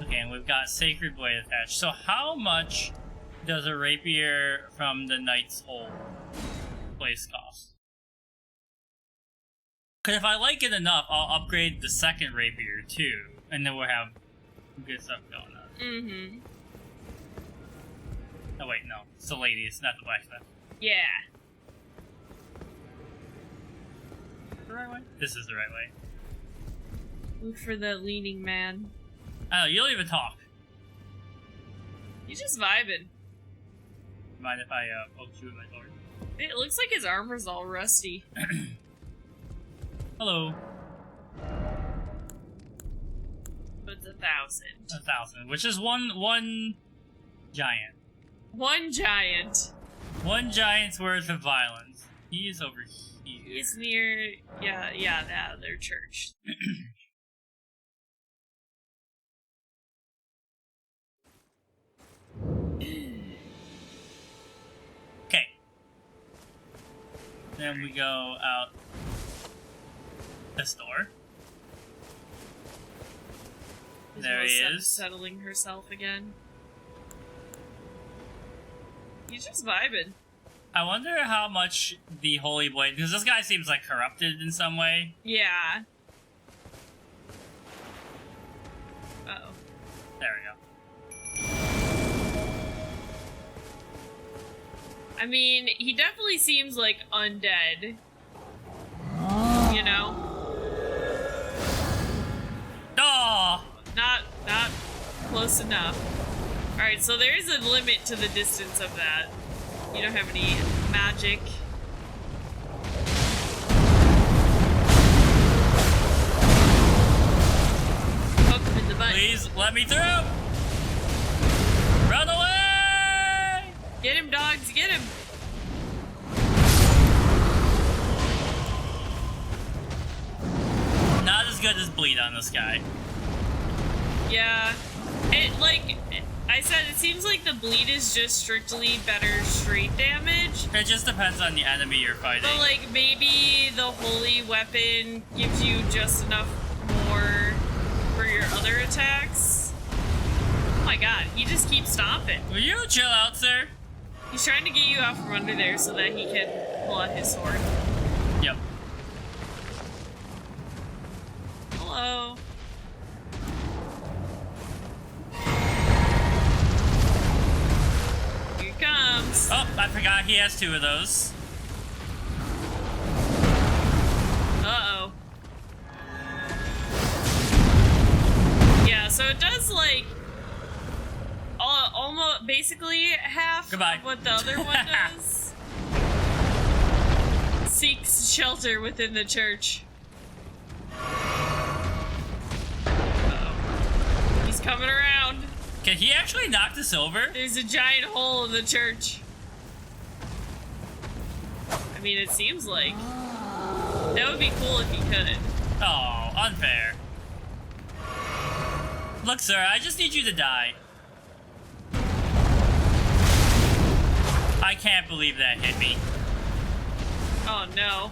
Okay, and we've got Sacred Blade attached. So how much does a rapier from the Knight's Hold place cost? Because if I like it enough, I'll upgrade the second rapier too, and then we'll have good stuff going on. Mm-hmm. Oh wait, no. It's the ladies, not the blacksmith. Yeah. The right way? This is the right way. Look for the leaning man. Oh, you don't even talk. He's just vibing. Mind if I poke you with my sword? It looks like his armor's all rusty. Hello. But it's 1,000. 1,000, which is one giant. One giant. One giant's worth of violence. He is over here. He's near, that other church. Okay. Then we go out this door. There he is. Settling herself again. He's just vibing. I wonder how much the Holy Blade, because this guy seems like corrupted in some way. Yeah. Uh-oh. There we go. I mean, he definitely seems like undead. You know? Oh! Not close enough. Alright, so there is a limit to the distance of that. You don't have any magic. Poke him in the butt. Please let me through! Run away! Get him, dogs, get him! Not as good as bleed on this guy. Yeah. I said, it seems like the bleed is just strictly better straight damage. It just depends on the enemy you're fighting. But, like, maybe the holy weapon gives you just enough more for your other attacks. Oh my god, he just keeps stomping. Will you chill out, sir? He's trying to get you out from under there so that he can pull out his sword. Yep. Hello. Here he comes. Oh, I forgot he has two of those. Uh-oh. Yeah, so it does, like, almost, basically half Goodbye. of what the other one does. Seeks shelter within the church. Uh-oh. He's coming around. Can he actually knock this over? There's a giant hole in the church. I mean, it seems like. That would be cool if he could. Oh, unfair. Look, sir, I just need you to die. I can't believe that hit me. Oh no.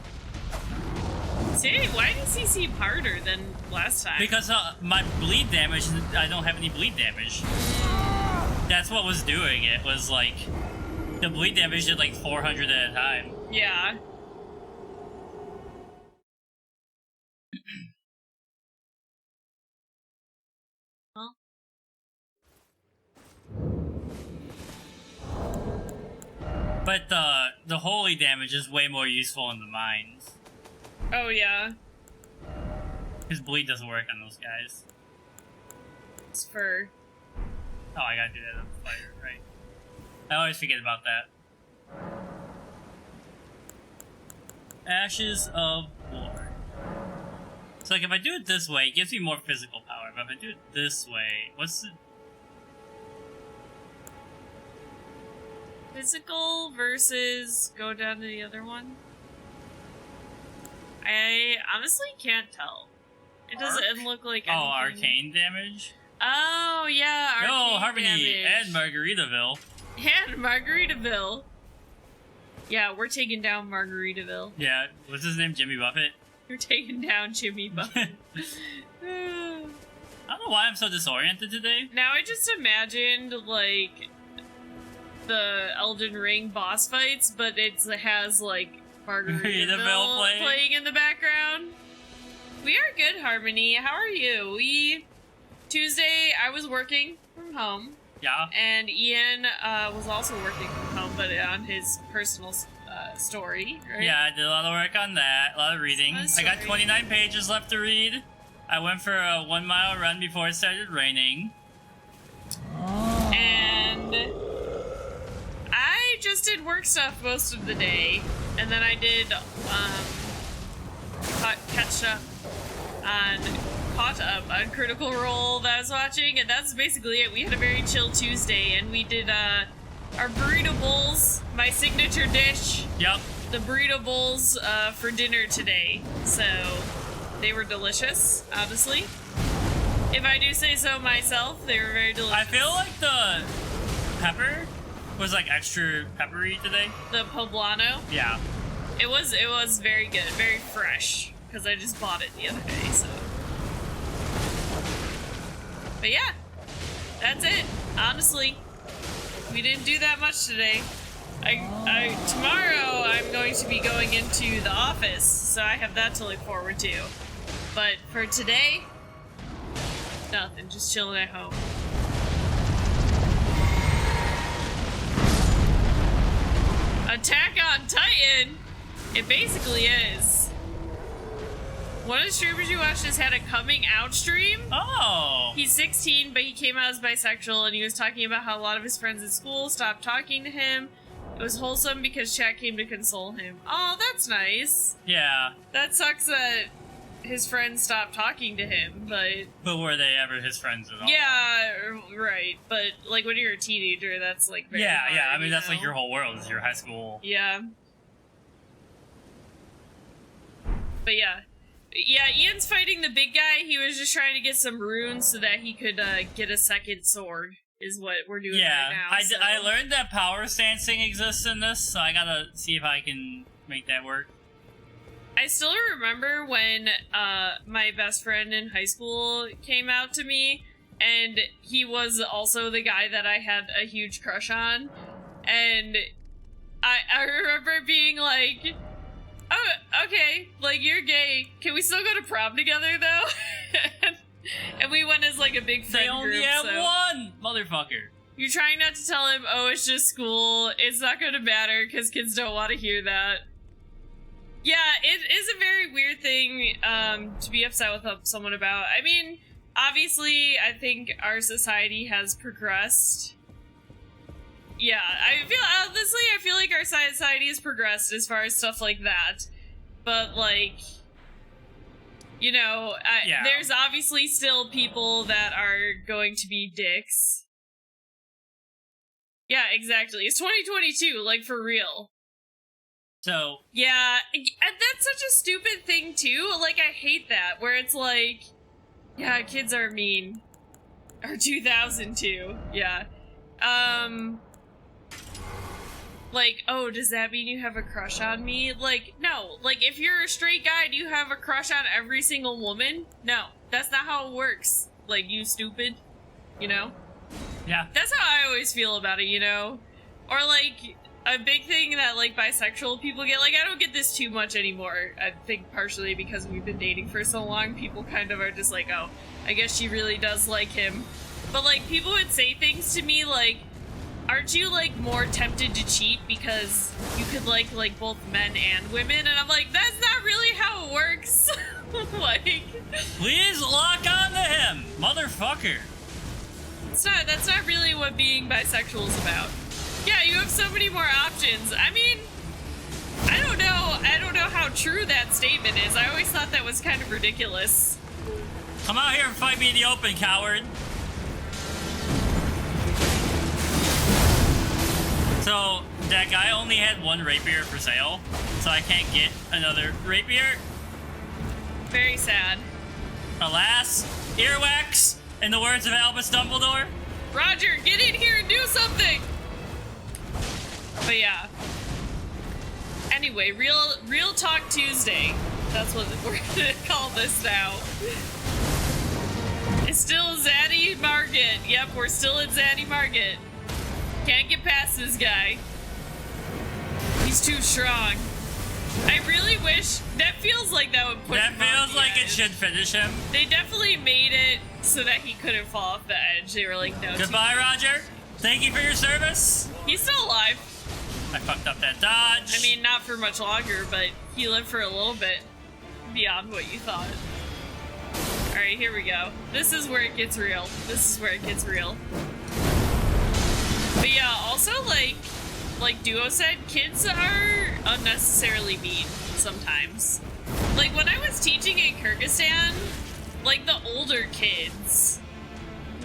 See, why does he seem harder than last time? Because my bleed damage, I don't have any bleed damage. That's what was doing it, was like, the bleed damage did like 400 at a time. Yeah. Well. But the holy damage is way more useful in the mines. Oh yeah. His bleed doesn't work on those guys. It's fur. Oh, I gotta do that on fire, right? I always forget about that. Ashes of War. So like if I do it this way, it gives me more physical power, but if I do it this way, what's the... Physical versus go down to the other one? I honestly can't tell. It doesn't look like anything. Oh, arcane damage? Oh, yeah, arcane No, Harmony damage. and Margaritaville. And Margaritaville. Yeah, we're taking down Margaritaville. Yeah, what's his name? Jimmy Buffett? We're taking down Jimmy Buffett. I don't know why I'm so disoriented today. Now I just imagined, like, the Elden Ring boss fights, but it has, like, Margaritaville playing in the background. We are good, Harmony. How are you? Tuesday, I was working from home. Yeah. And Ian was also working from home, but on his personal story, right? Yeah, I did a lot of work on that. A lot of reading. I got 29 pages left to read. I went for a 1 mile run before it started raining. And I just did work stuff most of the day. And then I did caught up on Critical Role that I was watching, and that's basically it. We had a very chill Tuesday, and we did our burrito bowls, my signature dish. Yep. The burrito bowls for dinner today. So they were delicious, honestly. If I do say so myself, they were very delicious. I feel like the pepper was like extra peppery today. The poblano? Yeah. It was very good, very fresh, because I just bought it the other day, so. But yeah, that's it. Honestly, we didn't do that much today. Tomorrow I'm going to be going into the office, so I have that to look forward to. But for today, nothing, just chilling at home. Attack on Titan! It basically is. One of the streamers you watched has had a coming out stream. Oh! He's 16, but he came out as bisexual, and he was talking about how a lot of his friends at school stopped talking to him. It was wholesome because chat came to console him. Oh, that's nice. Yeah. That sucks that his friends stopped talking to him, but... But were they ever his friends at all? Yeah, right. But, like, when you're a teenager, that's, like, very hard, yeah. I mean, that's like your whole world is your high school. Yeah. But yeah. Yeah, Ian's fighting the big guy. He was just trying to get some runes so that he could get a second sword, is what we're doing right now. Yeah, I learned that power stancing exists in this, so I gotta see if I can make that work. I still remember when my best friend in high school came out to me, and he was also the guy that I had a huge crush on, and I remember being like... Oh, okay, like, you're gay. Can we still go to prom together, though? and we went as, like, a big friend group, They only have one! Motherfucker. You're trying not to tell him, oh, it's just school, it's not gonna matter, because kids don't want to hear that. Yeah, it is a very weird thing, to be upset with someone about. I mean, obviously, I think our society has progressed. Yeah, I feel like our society has progressed as far as stuff like that. But, like, you know, there's obviously still people that are going to be dicks. Yeah, exactly. It's 2022, like, for real. So... Yeah, that's such a stupid thing, too. Like, I hate that, where it's like, yeah, kids are mean. Or 2002, yeah. Like, oh, does that mean you have a crush on me? Like, no. Like, if you're a straight guy, do you have a crush on every single woman? No. That's not how it works. Like, you stupid. You know? Yeah. That's how I always feel about it, you know? Or, like, a big thing that, like, bisexual people get, like, I don't get this too much anymore. I think partially because we've been dating for so long, people kind of are just like, oh, I guess she really does like him. But, like, people would say things to me like, aren't you, like, more tempted to cheat because you could like both men and women? And I'm like, that's not really how it works. Like, please lock onto him, motherfucker. That's not really what being bisexual is about. Yeah, you have so many more options. I mean, I don't know how true that statement is. I always thought that was kind of ridiculous. Come out here and fight me in the open, coward. So, that guy only had one rapier for sale, so I can't get another rapier. Very sad. Alas, earwax, in the words of Albus Dumbledore. Roger, get in here and do something! But yeah. Anyway, Real Talk Tuesday. That's what we're gonna call this now. It's still Zaddy Market. Yep, we're still at Zaddy Market. Can't get past this guy. He's too strong. I really wish that feels like that would push him. That feels off the like edge. it should finish him. They definitely made it so that he couldn't fall off the edge. They were like, no. Goodbye, Roger. Thank you for your service. He's still alive. I fucked up that dodge. I mean, not for much longer, but he lived for a little bit beyond what you thought. Alright, here we go. This is where it gets real. This is where it gets real. But yeah, also, like Duo said, kids are unnecessarily mean sometimes. Like, when I was teaching in Kyrgyzstan, like, the older kids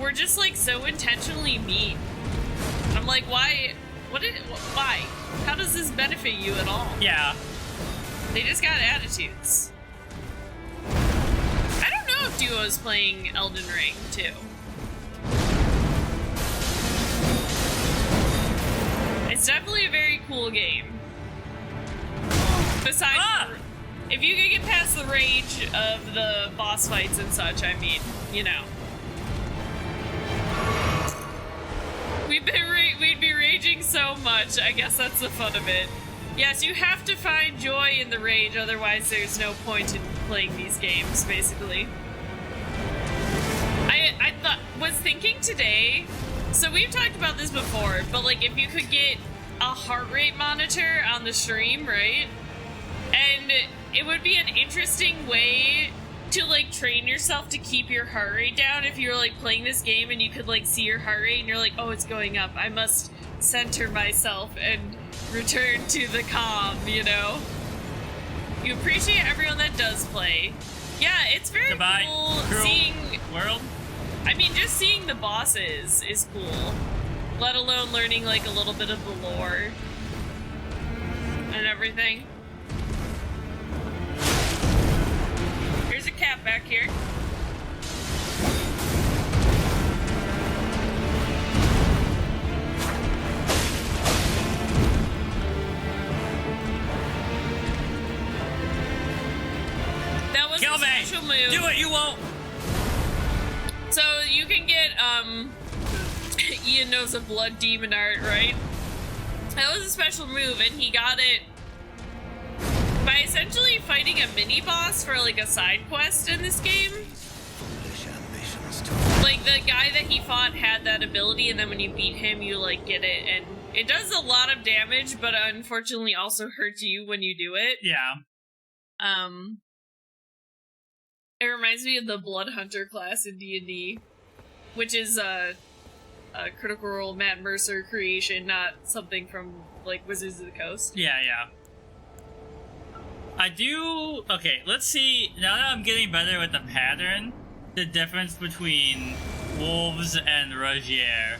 were just, like, so intentionally mean. I'm like, why? Why? How does this benefit you at all? Yeah. They just got attitudes. I don't know if Duo's playing Elden Ring, too. It's definitely a very cool game. Besides, if you could get past the rage of the boss fights and such, I mean, you know. We'd be raging so much. I guess that's the fun of it. Yes, you have to find joy in the rage, otherwise there's no point in playing these games, basically. I was thinking today, so we've talked about this before, but like if you could get a heart rate monitor on the stream, right? And it would be an interesting way to like train yourself to keep your heart rate down if you're like playing this game and you could like see your heart rate and you're like, oh, it's going up. I must center myself and return to the calm, you know? You appreciate everyone that does play. Yeah, it's very cool seeing world. I mean, just seeing the bosses is cool. Let alone learning like a little bit of the lore and everything. Here's a cat back here. That was a special move. Do it, you won't. So you can get Ian knows a blood demon art, right? That was a special move, and he got it by essentially fighting a mini boss for like a side quest in this game. Like the guy that he fought had that ability, and then when you beat him, you like get it, and it does a lot of damage, but unfortunately also hurts you when you do it. Yeah. It reminds me of the Blood Hunter class in D&D, which is a Critical Role Matt Mercer creation, not something from like Wizards of the Coast. Yeah, yeah. I do... Okay, let's see. Now that I'm getting better with the pattern, the difference between wolves and Rogier.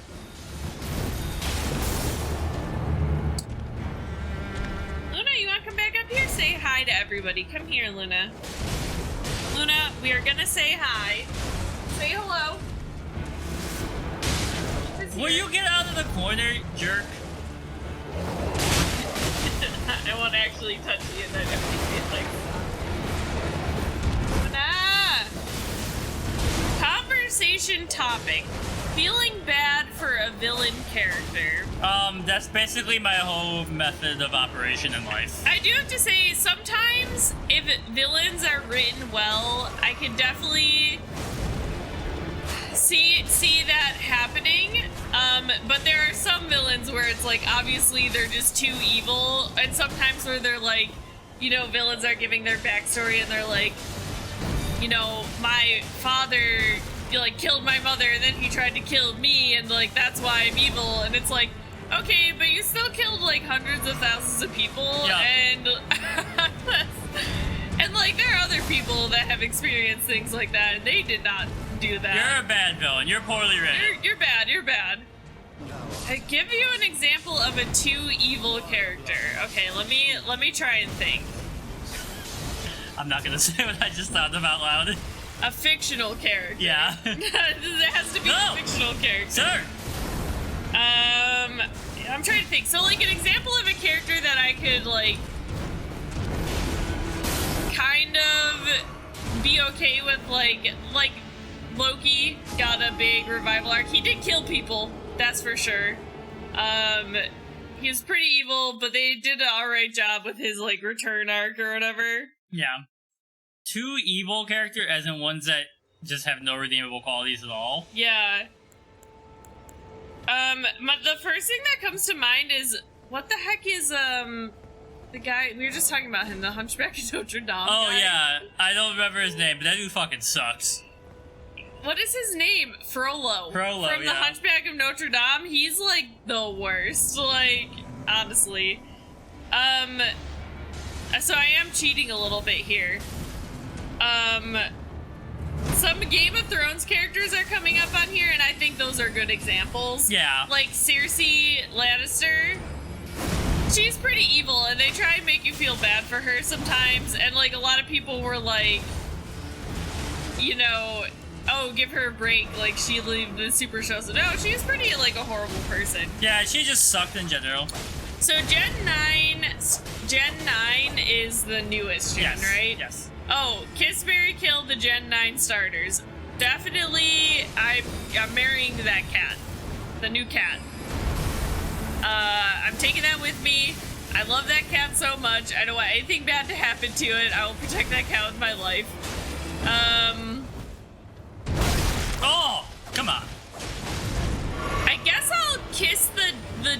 Luna, you want to come back up here? Say hi to everybody. Come here, Luna. Luna, we are gonna say hi. Say hello. Will you get out of the corner, jerk? I won't actually touch you and then everything like Conversation topic. Feeling bad for a villain character. That's basically my whole method of operation in life. I do have to say, sometimes if villains are written well, I can definitely see that happening. But there are some villains where it's like, obviously they're just too evil, and sometimes where they're like, you know, villains are giving their backstory and they're like, you know, my father like killed my mother and then he tried to kill me and like that's why I'm evil, and it's like, okay, but you still killed like hundreds of thousands of people. Yeah. And like there are other people that have experienced things like that and they did not do that. You're a bad villain. You're poorly written. You're bad. You're bad. I give you an example of a too evil character. Okay, let me try and think. I'm not gonna say what I just thought of out loud. A fictional character. Yeah. It has to be a fictional character. Sir. I'm trying to think. So, like, an example of a character that I could, like, kind of be okay with, like Loki got a big revival arc. He did kill people, that's for sure. He was pretty evil, but they did an alright job with his, like, return arc or whatever. Yeah. Two evil characters, as in ones that just have no redeemable qualities at all. Yeah. The first thing that comes to mind is, what the heck is, the guy, we were just talking about him, the Hunchback of Notre Dame Oh, guy. yeah. I don't remember his name, but that dude fucking sucks. What is his name? Frollo. Frollo, From the yeah. Hunchback of Notre Dame. He's, like, the worst. Like, honestly. So I am cheating a little bit here. Some Game of Thrones characters are coming up on here, and I think those are good examples. Yeah. Like Cersei Lannister. She's pretty evil, and they try and make you feel bad for her sometimes, and, like, a lot of people were like, you know, oh, give her a break, like, she leave the super show. So, no, she's pretty, like, a horrible person. Yeah, she just sucked in general. So, Gen 9 is the newest gen, Yes. right? Yes. Oh, Kissberry killed the Gen 9 starters. Definitely, I'm marrying that cat. The new cat. I'm taking that with me. I love that cat so much. I don't want anything bad to happen to it. I will protect that cat with my life. Oh, come on. I guess I'll kiss the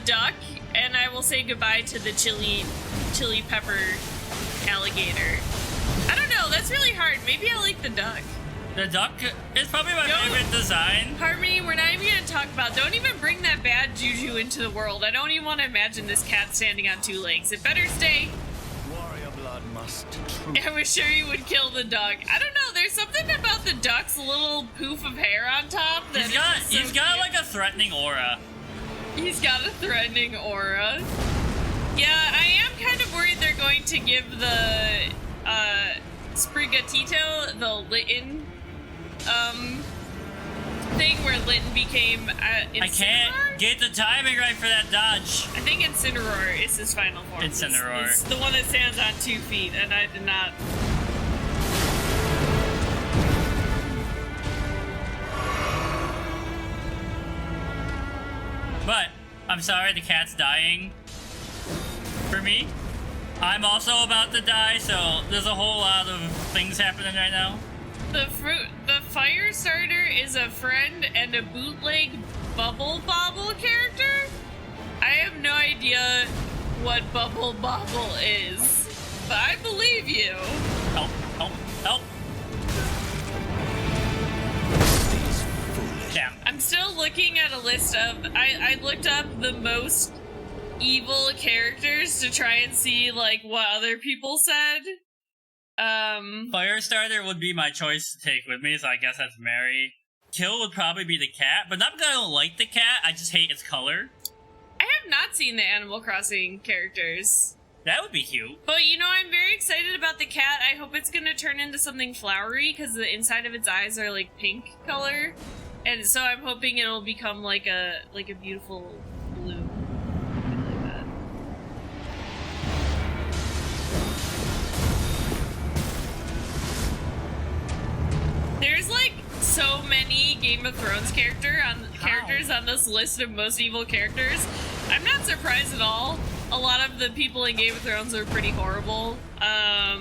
duck, and I will say goodbye to the chili pepper alligator. I don't know. That's really hard. Maybe I like the duck. The duck is probably my favorite design. Harmony, we're not even going to talk about. Don't even bring that bad juju into the world. I don't even want to imagine this cat standing on two legs. It better stay. Warrior blood must I was sure you would kill the duck. I don't know. There's something about the duck's little poof of hair on top that He's got like a threatening aura. He's got a threatening aura. Yeah, I am kind of worried they're going to give the Sprigatito the Litten thing where Litten became Incineroar? I can't get the timing right for that dodge. I think Incineroar is his final form. Incineroar. It's the one that stands on 2 feet, and I did not. But I'm sorry the cat's dying. For me, I'm also about to die, so there's a whole lot of things happening right now. The fire starter is a friend and a bootleg Bubble Bobble character? I have no idea what Bubble Bobble is, but I believe you. Help, help, help. Damn. I'm still looking at a list of... I looked up the most evil characters to try and see, like, what other people said. Firestarter would be my choice to take with me, so I guess that's Mary. Kill would probably be the cat, but not because I don't like the cat, I just hate its color. I have not seen the Animal Crossing characters. That would be cute. But, you know, I'm very excited about the cat. I hope it's gonna turn into something flowery, because the inside of its eyes are, like, pink color. And so I'm hoping it'll become, like a beautiful blue. Something like that. There's, like, so many Game of Thrones characters on this list of most evil characters. I'm not surprised at all. A lot of the people in Game of Thrones are pretty horrible. Yeah,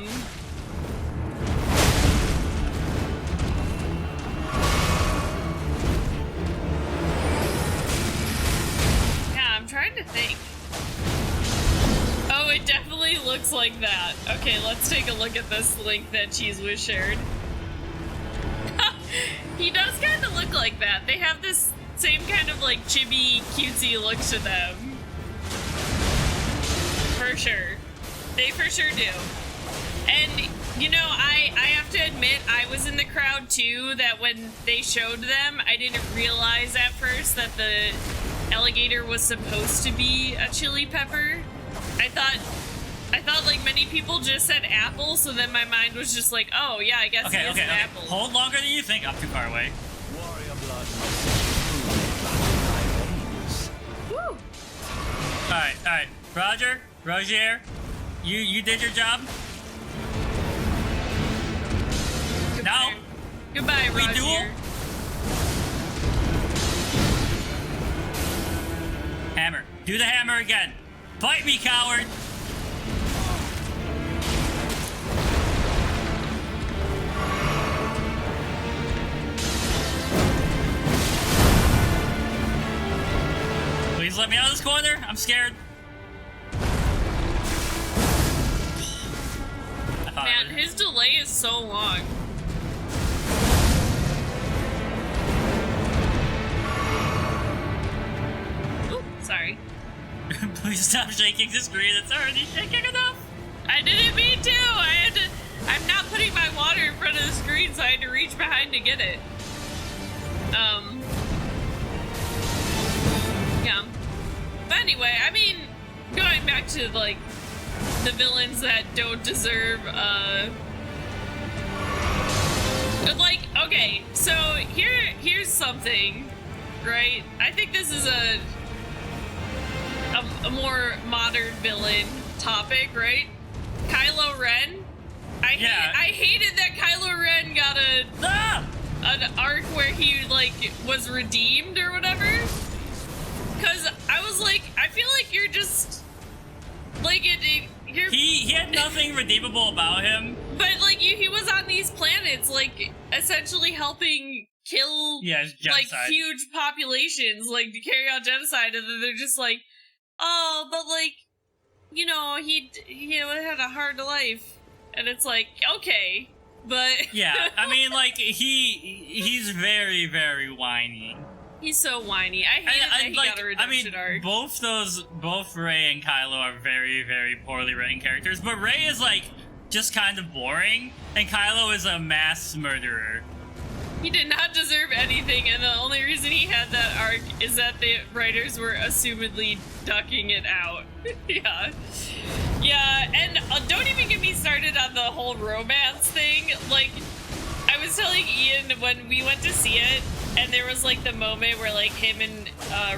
I'm trying to think. Oh, it definitely looks like that. Okay, let's take a look at this link that Cheese was shared. He does kind of look like that. They have this same kind of, like, chibi, cutesy look to them. For sure. They for sure do. And, you know, I have to admit, I was in the crowd, too, that when they showed them, I didn't realize at first that the alligator was supposed to be a chili pepper. I thought, like, many people just said apple, so then my mind was just like, oh, yeah, I guess it is an apple. Hold longer than you think. I'm too far away. warrior blood must Woo! Alright. Roger, you did your job. Now, Goodbye, we Roger. duel? Do the hammer again. Fight me, coward. Please let me out of this corner. I'm scared. Man, his delay is so long. Ooh, sorry. Please stop shaking the screen. It's already shaking enough. I didn't mean to. I'm not putting my water in front of the screen, so I had to reach behind to get it. Yeah. But anyway, I mean, going back to, like, the villains that don't deserve, like, okay, so here's something, right? I think this is a more modern villain topic, right? Kylo Ren. I hated that Kylo Ren got an arc where he, like, was redeemed or whatever. Cause I was like, I feel like you're just like you're he had nothing redeemable about him. But like he was on these planets, like essentially helping kill like huge populations, like to carry out genocide, and then they're just like, oh, but like, you know, he had a hard life, and it's like, okay, but yeah, I mean, like he's very, very whiny. He's so whiny. I hate that he got a redemption arc. Both Rey and Kylo are very, very poorly written characters, but Rey is like just kind of boring, and Kylo is a mass murderer. He did not deserve anything, and the only reason he had that arc is that the writers were assumedly ducking it out. Yeah. Yeah, and don't even get me started on the whole romance thing. Like, I was telling Ian when we went to see it, and there was like the moment where like him and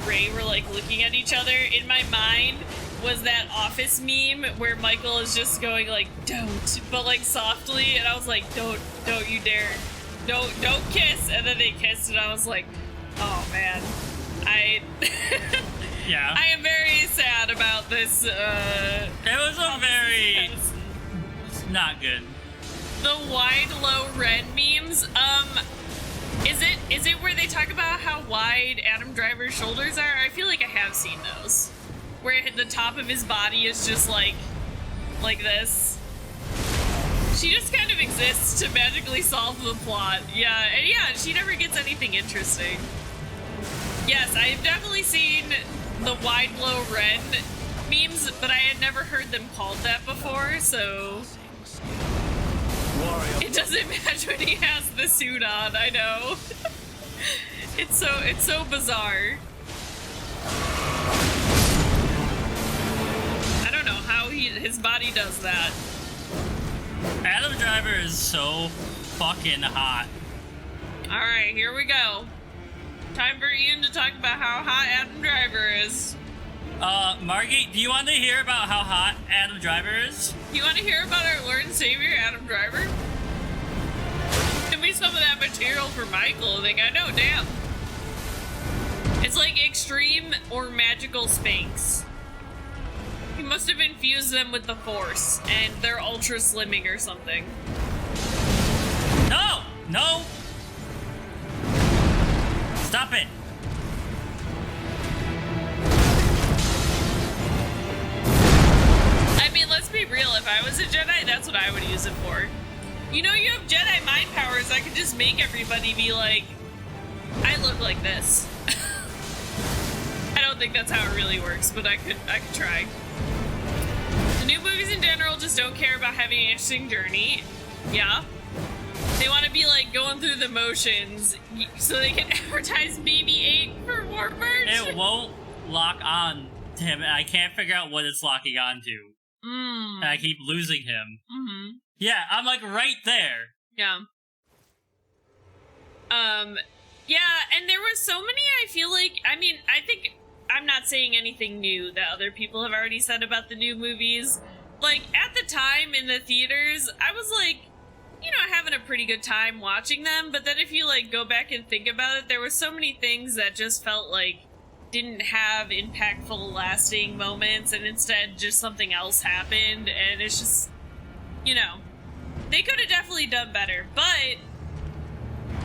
Rey were like looking at each other. In my mind was that Office meme where Michael is just going like, don't, but like softly, and I was like, don't you dare. Don't kiss, and then they kissed, and I was like, oh man, yeah, I am very sad about this. It was a very not good. The wide low red memes. Is it where they talk about how wide Adam Driver's shoulders are? I feel like I have seen those, where the top of his body is just like this. She just kind of exists to magically solve the plot. Yeah, and yeah, she never gets anything interesting. Yes, I have definitely seen the wide low red memes, but I had never heard them called that before, so it doesn't match when he has the suit on, I know. It's so bizarre. I don't know how his body does that. Adam Driver is so fucking hot. Alright, here we go. Time for Ian to talk about how hot Adam Driver is. Margie, do you want to hear about how hot Adam Driver is? You want to hear about our Lord and Savior, Adam Driver? Give me some of that material for my clothing. I know, damn. It's like extreme or magical Spanx. He must have infused them with the Force, and they're ultra slimming or something. No! No! Stop it! I mean, let's be real. If I was a Jedi, that's what I would use it for. You know, you have Jedi mind powers. I could just make everybody be like, I look like this. I don't think that's how it really works, but I could try. The new movies in general just don't care about having an interesting journey. Yeah. They want to be like going through the motions so they can advertise BB-8 for more merch. It won't lock on to him, and I can't figure out what it's locking on to. And I keep losing him. Mm-hmm. Yeah, I'm like right there. Yeah. Yeah, and there was so many, I feel like, I mean, I think I'm not saying anything new that other people have already said about the new movies. Like, at the time in the theaters, I was like, you know, having a pretty good time watching them, but then if you, like, go back and think about it, there were so many things that just felt like didn't have impactful, lasting moments, and instead just something else happened, and it's just, you know, they could have definitely done better. But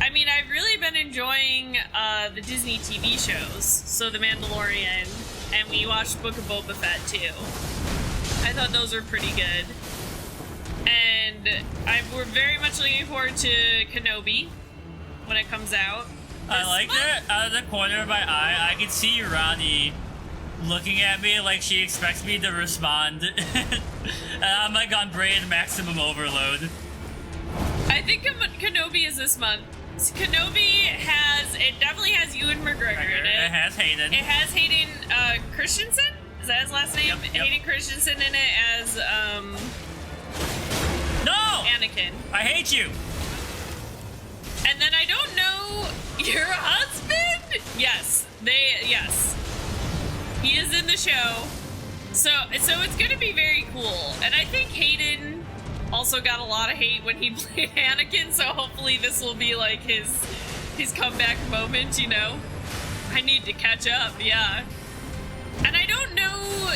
I mean, I've really been enjoying the Disney TV shows, so The Mandalorian, and we watched Book of Boba Fett too. I thought those were pretty good. And we're very much looking forward to Kenobi when it comes out. I like that out of the corner of my eye, I can see Ronnie looking at me like she expects me to respond. And I'm like on brain maximum overload. I think Kenobi is this month. Kenobi it definitely has Ewan McGregor in it. It has Hayden. It has Hayden Christensen? Is that his last name? Yep. Hayden Christensen in it as No! Anakin. I hate you! And then I don't know your husband? Yes. Yes. He is in the show. So it's gonna be very cool. And I think Hayden also got a lot of hate when he played Anakin, so hopefully this will be like his comeback moment, you know? I need to catch up, yeah. And I don't know,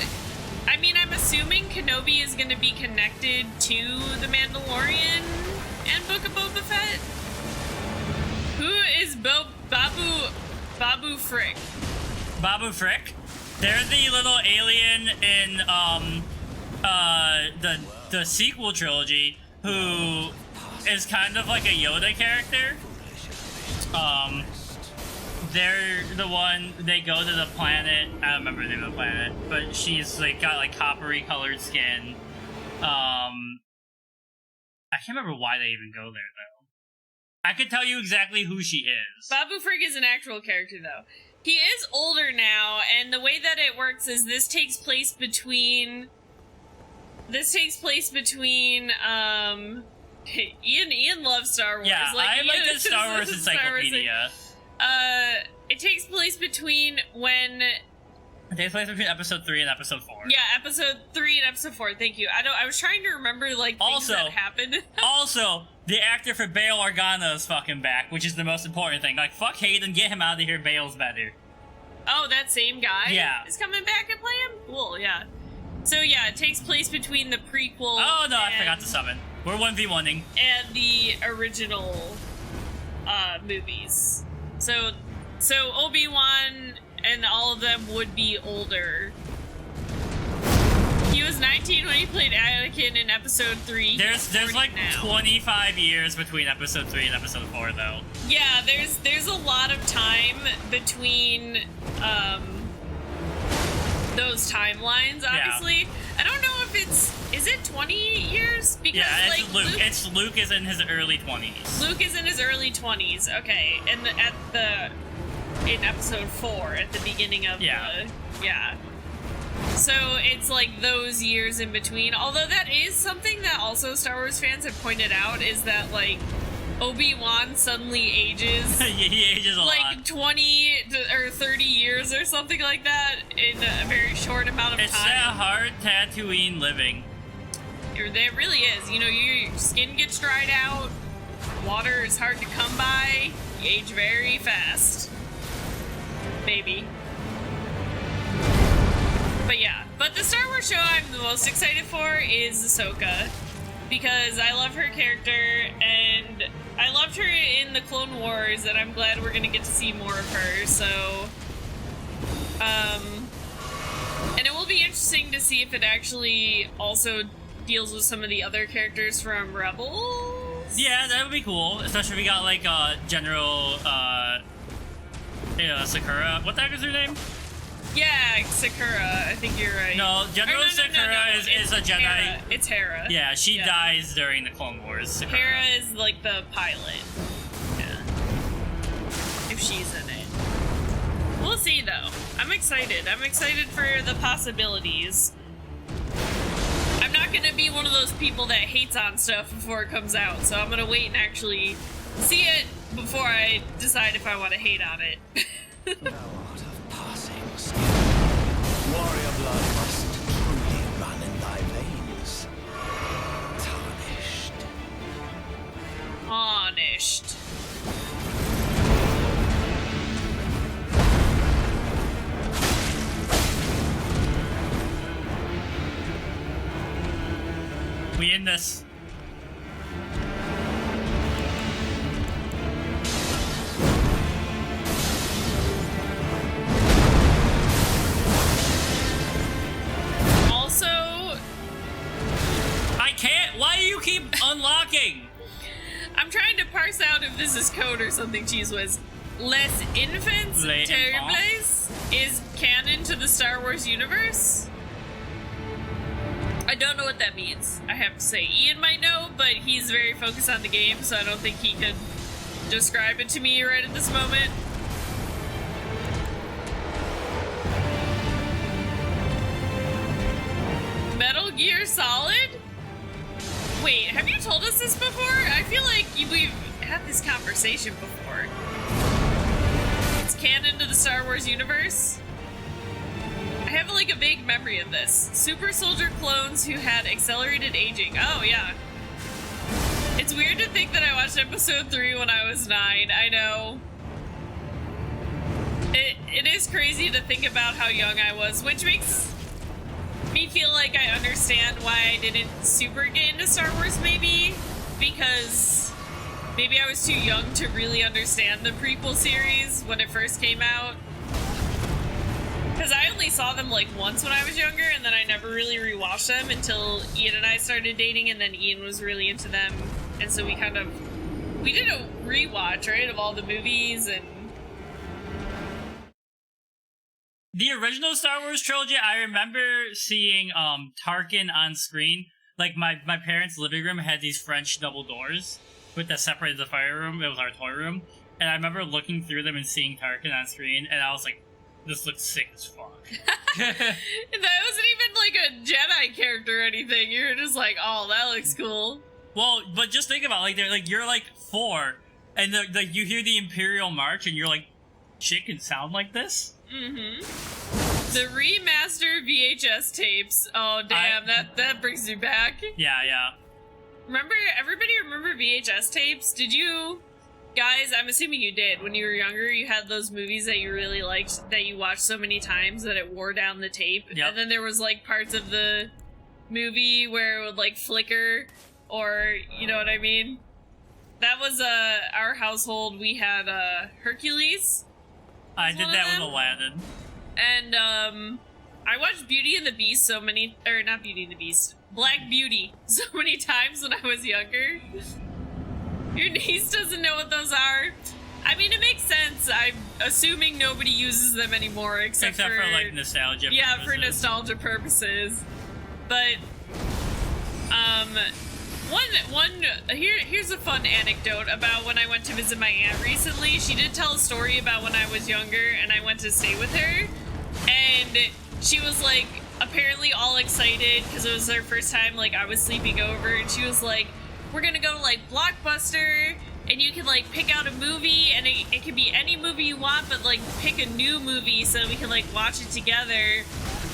I mean, I'm assuming Kenobi is going to be connected to The Mandalorian and Book of Boba Fett. Who is Babu Frick? Babu Frick? They're the little alien in the sequel trilogy who is kind of like a Yoda character. They're the one, they go to the planet, I don't remember the name of the planet, but she's like got like coppery colored skin. I can't remember why they even go there though. I could tell you exactly who she is. Babu Frick is an actual character though. He is older now, and the way that it works is this takes place between Ian loves Star Wars. Yeah, like, I like Ian the Star Wars encyclopedia. It takes place between when... It takes place between episode 3 and episode 4. Yeah, episode 3 and episode 4, thank you. I was trying to remember, like, things that happened. Also, the actor for Bail Organa is fucking back, which is the most important thing. Like, fuck Hayden, get him out of here, Bail's better. Oh, that same guy? Yeah. Is coming back and play him? Cool, yeah. So, yeah, it takes place between the prequel... Oh, no, I forgot to summon. We're 1v1ing. And the original, movies. So Obi-Wan and all of them would be older. He was 19 when he played Anakin in episode 3. There's like now. 25 years between episode 3 and episode 4, though. Yeah, there's a lot of time between those timelines, obviously. Yeah. I don't know if is it 20 years? Because, yeah, it's like, Luke is in his early 20s. Luke is in his early 20s, okay. And in episode 4, at the beginning of yeah. So it's like those years in between. Although that is something that also Star Wars fans have pointed out, is that, like, Obi-Wan suddenly ages. He ages a lot. Like 20 or 30 years or something like that in a very short amount of time. It's that hard Tatooine living. It really is. You know, your skin gets dried out, water is hard to come by, you age very fast. Maybe. But yeah. But the Star Wars show I'm the most excited for is Ahsoka. Because I love her character, and I loved her in the Clone Wars, and I'm glad we're gonna get to see more of her, so... And it will be interesting to see if it actually also deals with some of the other characters from Rebels. Yeah, that would be cool. Especially if we got, like, General, Sakura. What the heck is her name? Yeah, Sakura. I think you're right. No, General Sakura is a Jedi. Hera. It's Hera. Yeah, she dies during the Clone Wars. Sakura. Hera is like the pilot. Yeah. If she's in it. We'll see though. I'm excited. I'm excited for the possibilities. I'm not gonna be one of those people that hates on stuff before it comes out, so I'm gonna wait and actually see it before I decide if I want to hate on it. Warrior blood must truly run in thy veins. Tarnished. Tarnished. We in this. Also, I can't. Why do you keep unlocking? I'm trying to parse out if this is code or something. Cheese Whiz. Les Infants Les Terribles is canon to the Star Wars universe. I don't know what that means, I have to say. Ian might know, but he's very focused on the game, so I don't think he could describe it to me right at this moment. Metal Gear Solid? Wait, have you told us this before? I feel like we've had this conversation before. It's canon to the Star Wars universe? I have like a vague memory of this. Super soldier clones who had accelerated aging. Oh, yeah. It's weird to think that I watched episode 3 when I was 9. I know. It is crazy to think about how young I was, which makes me feel like I understand why I didn't super get into Star Wars, maybe. Because maybe I was too young to really understand the prequel series when it first came out. Because I only saw them like once when I was younger, and then I never really rewatched them until Ian and I started dating, and then Ian was really into them, and so we did a rewatch, right, of all the movies. And the original Star Wars trilogy, I remember seeing Tarkin on screen. Like my parents' living room had these French double doors that separated the fire room. It was our toy room, and I remember looking through them and seeing Tarkin on screen, and I was like, this looks sick as fuck. that wasn't even like a Jedi character or anything. You're just like, oh, that looks cool. Well, but just think about it, like they're like you're like 4, and like you hear the Imperial March, and you're like, shit can sound like this. Mm-hmm. The remaster VHS tapes. Oh damn, that brings you back. Yeah. Everybody remember VHS tapes? Did you? Guys, I'm assuming you did. When you were younger, you had those movies that you really liked that you watched so many times that it wore down the tape. Yep. And then there was like parts of the movie where it would like flicker, or you know what I mean? That was our household. We had Hercules. I did that with Aladdin. And I watched Beauty and the Beast not Beauty and the Beast, Black Beauty so many times when I was younger. Your niece doesn't know what those are. I mean, it makes sense. I'm assuming nobody uses them anymore except for like nostalgia. Yeah, purposes. for nostalgia purposes. But here's a fun anecdote about when I went to visit my aunt recently. She did tell a story about when I was younger and I went to stay with her, and she was like apparently all excited because it was her first time like I was sleeping over, and she was like, we're gonna go to like Blockbuster, and you can like pick out a movie, and it can be any movie you want, but like pick a new movie so we can like watch it together.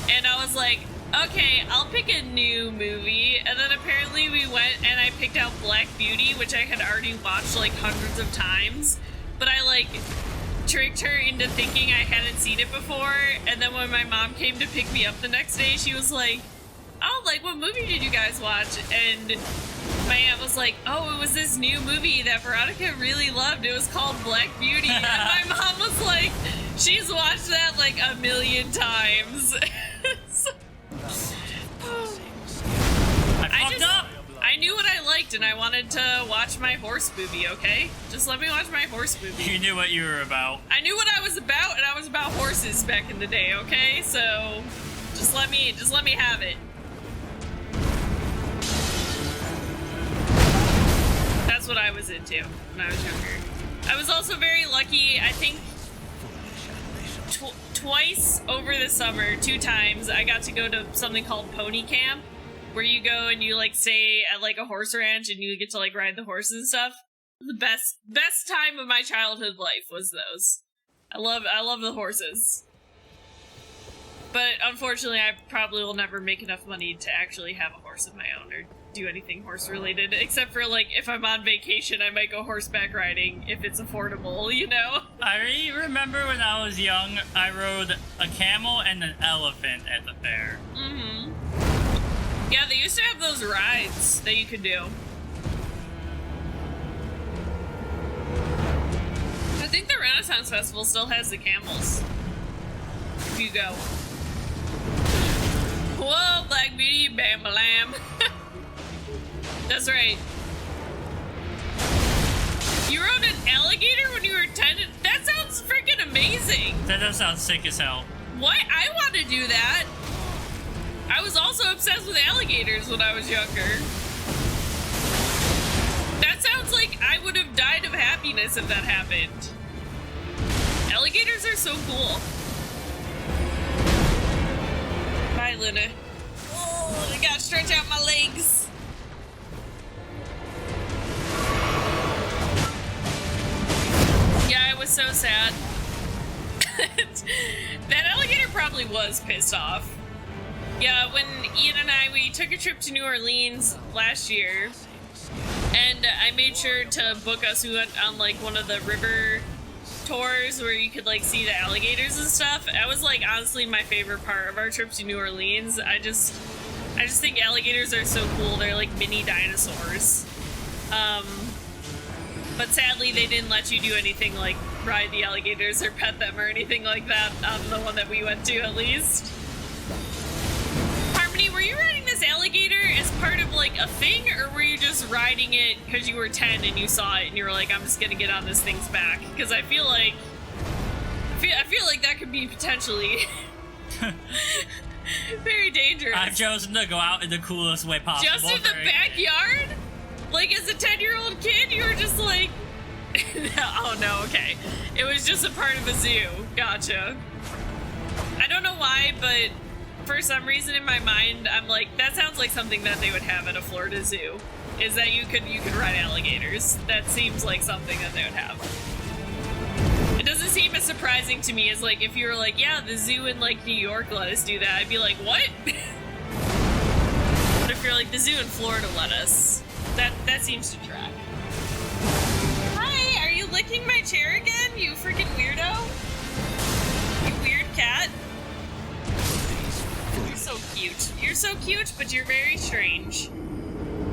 And I was like, okay, I'll pick a new movie. And then apparently we went and I picked out Black Beauty, which I had already watched like hundreds of times, but I like tricked her into thinking I hadn't seen it before. And then when my mom came to pick me up the next day, she was like, oh, like what movie did you guys watch? And my aunt was like, oh, it was this new movie that Veronica really loved. It was called Black Beauty. And my mom was like, she's watched that like a million times. I knew what I liked, and I wanted to watch my horse movie, okay? Just let me watch my horse movie. You knew what you were about. I knew what I was about, and I was about horses back in the day, okay? So just let me have it. That's what I was into when I was younger. I was also very lucky, I think twice over the summer, 2 times, I got to go to something called Pony Camp, where you go and you like stay at like a horse ranch and you get to like ride the horses and stuff. The best time of my childhood life was those. I love the horses. But unfortunately, I probably will never make enough money to actually have a horse of my own or do anything horse related, except for like if I'm on vacation, I might go horseback riding if it's affordable, you know? I remember when I was young, I rode a camel and an elephant at the fair. Mm-hmm. Yeah, they used to have those rides that you could do. I think the Renaissance Festival still has the camels. If you go. Whoa, Black Beauty, bam, lamb. That's right. You rode an alligator when you were 10? That sounds freaking amazing. That does sound sick as hell. What? I want to do that. I was also obsessed with alligators when I was younger. That sounds like I would have died of happiness if that happened. Alligators are so cool. Bye, Luna. Oh, I gotta stretch out my legs. Yeah, it was so sad. That alligator probably was pissed off. Yeah, when Ian and we took a trip to New Orleans last year, and I made sure to book us. We went on like one of the river tours where you could like see the alligators and stuff. That was like honestly my favorite part of our trip to New Orleans. I just think alligators are so cool. They're like mini dinosaurs. But sadly they didn't let you do anything like ride the alligators or pet them or anything like that on the one that we went to, at least. Harmony, were you riding this alligator as part of like a thing, or were you just riding it because you were 10 and you saw it and you were like, I'm just gonna get on this thing's back? Because I feel like that could be potentially very dangerous. I've chosen to go out in the coolest way possible. Just in the backyard? Like as a 10-year-old kid, you were just like, oh no, okay. It was just a part of a zoo. Gotcha. I don't know why, but for some reason in my mind, I'm like, that sounds like something that they would have at a Florida zoo. Is that you could ride alligators. That seems like something that they would have. It doesn't seem as surprising to me as like if you were like, yeah, the zoo in like New York let us do that. I'd be like, what? But if you're like, the zoo in Florida let us, that seems to track. Hi, are you licking my chair again, you freaking weirdo? You weird cat. You're so cute. You're so cute, but you're very strange.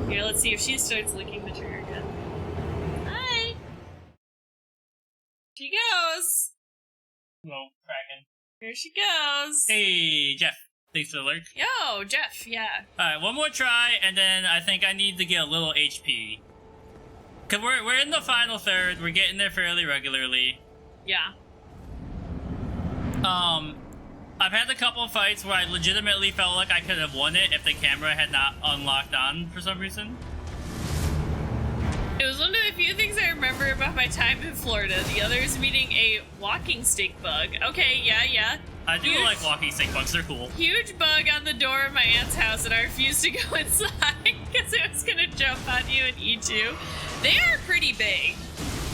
Here, let's see if she starts licking the chair again. Hi. She goes. Well, cracking. Here she goes. Hey, Jeff. Thanks for the lurk. Yo, Jeff, yeah. Alright, one more try, and then I think I need to get a little HP. Because we're in the final third. We're getting there fairly regularly. Yeah. I've had a couple of fights where I legitimately felt like I could have won it if the camera had not unlocked on for some reason. It was one of the few things I remember about my time in Florida. The other is meeting a walking stick bug. Okay, yeah. I do like walking stick bugs, they're cool. Huge bug on the door of my aunt's house, and I refused to go inside because it was gonna jump on you and eat you. They are pretty big.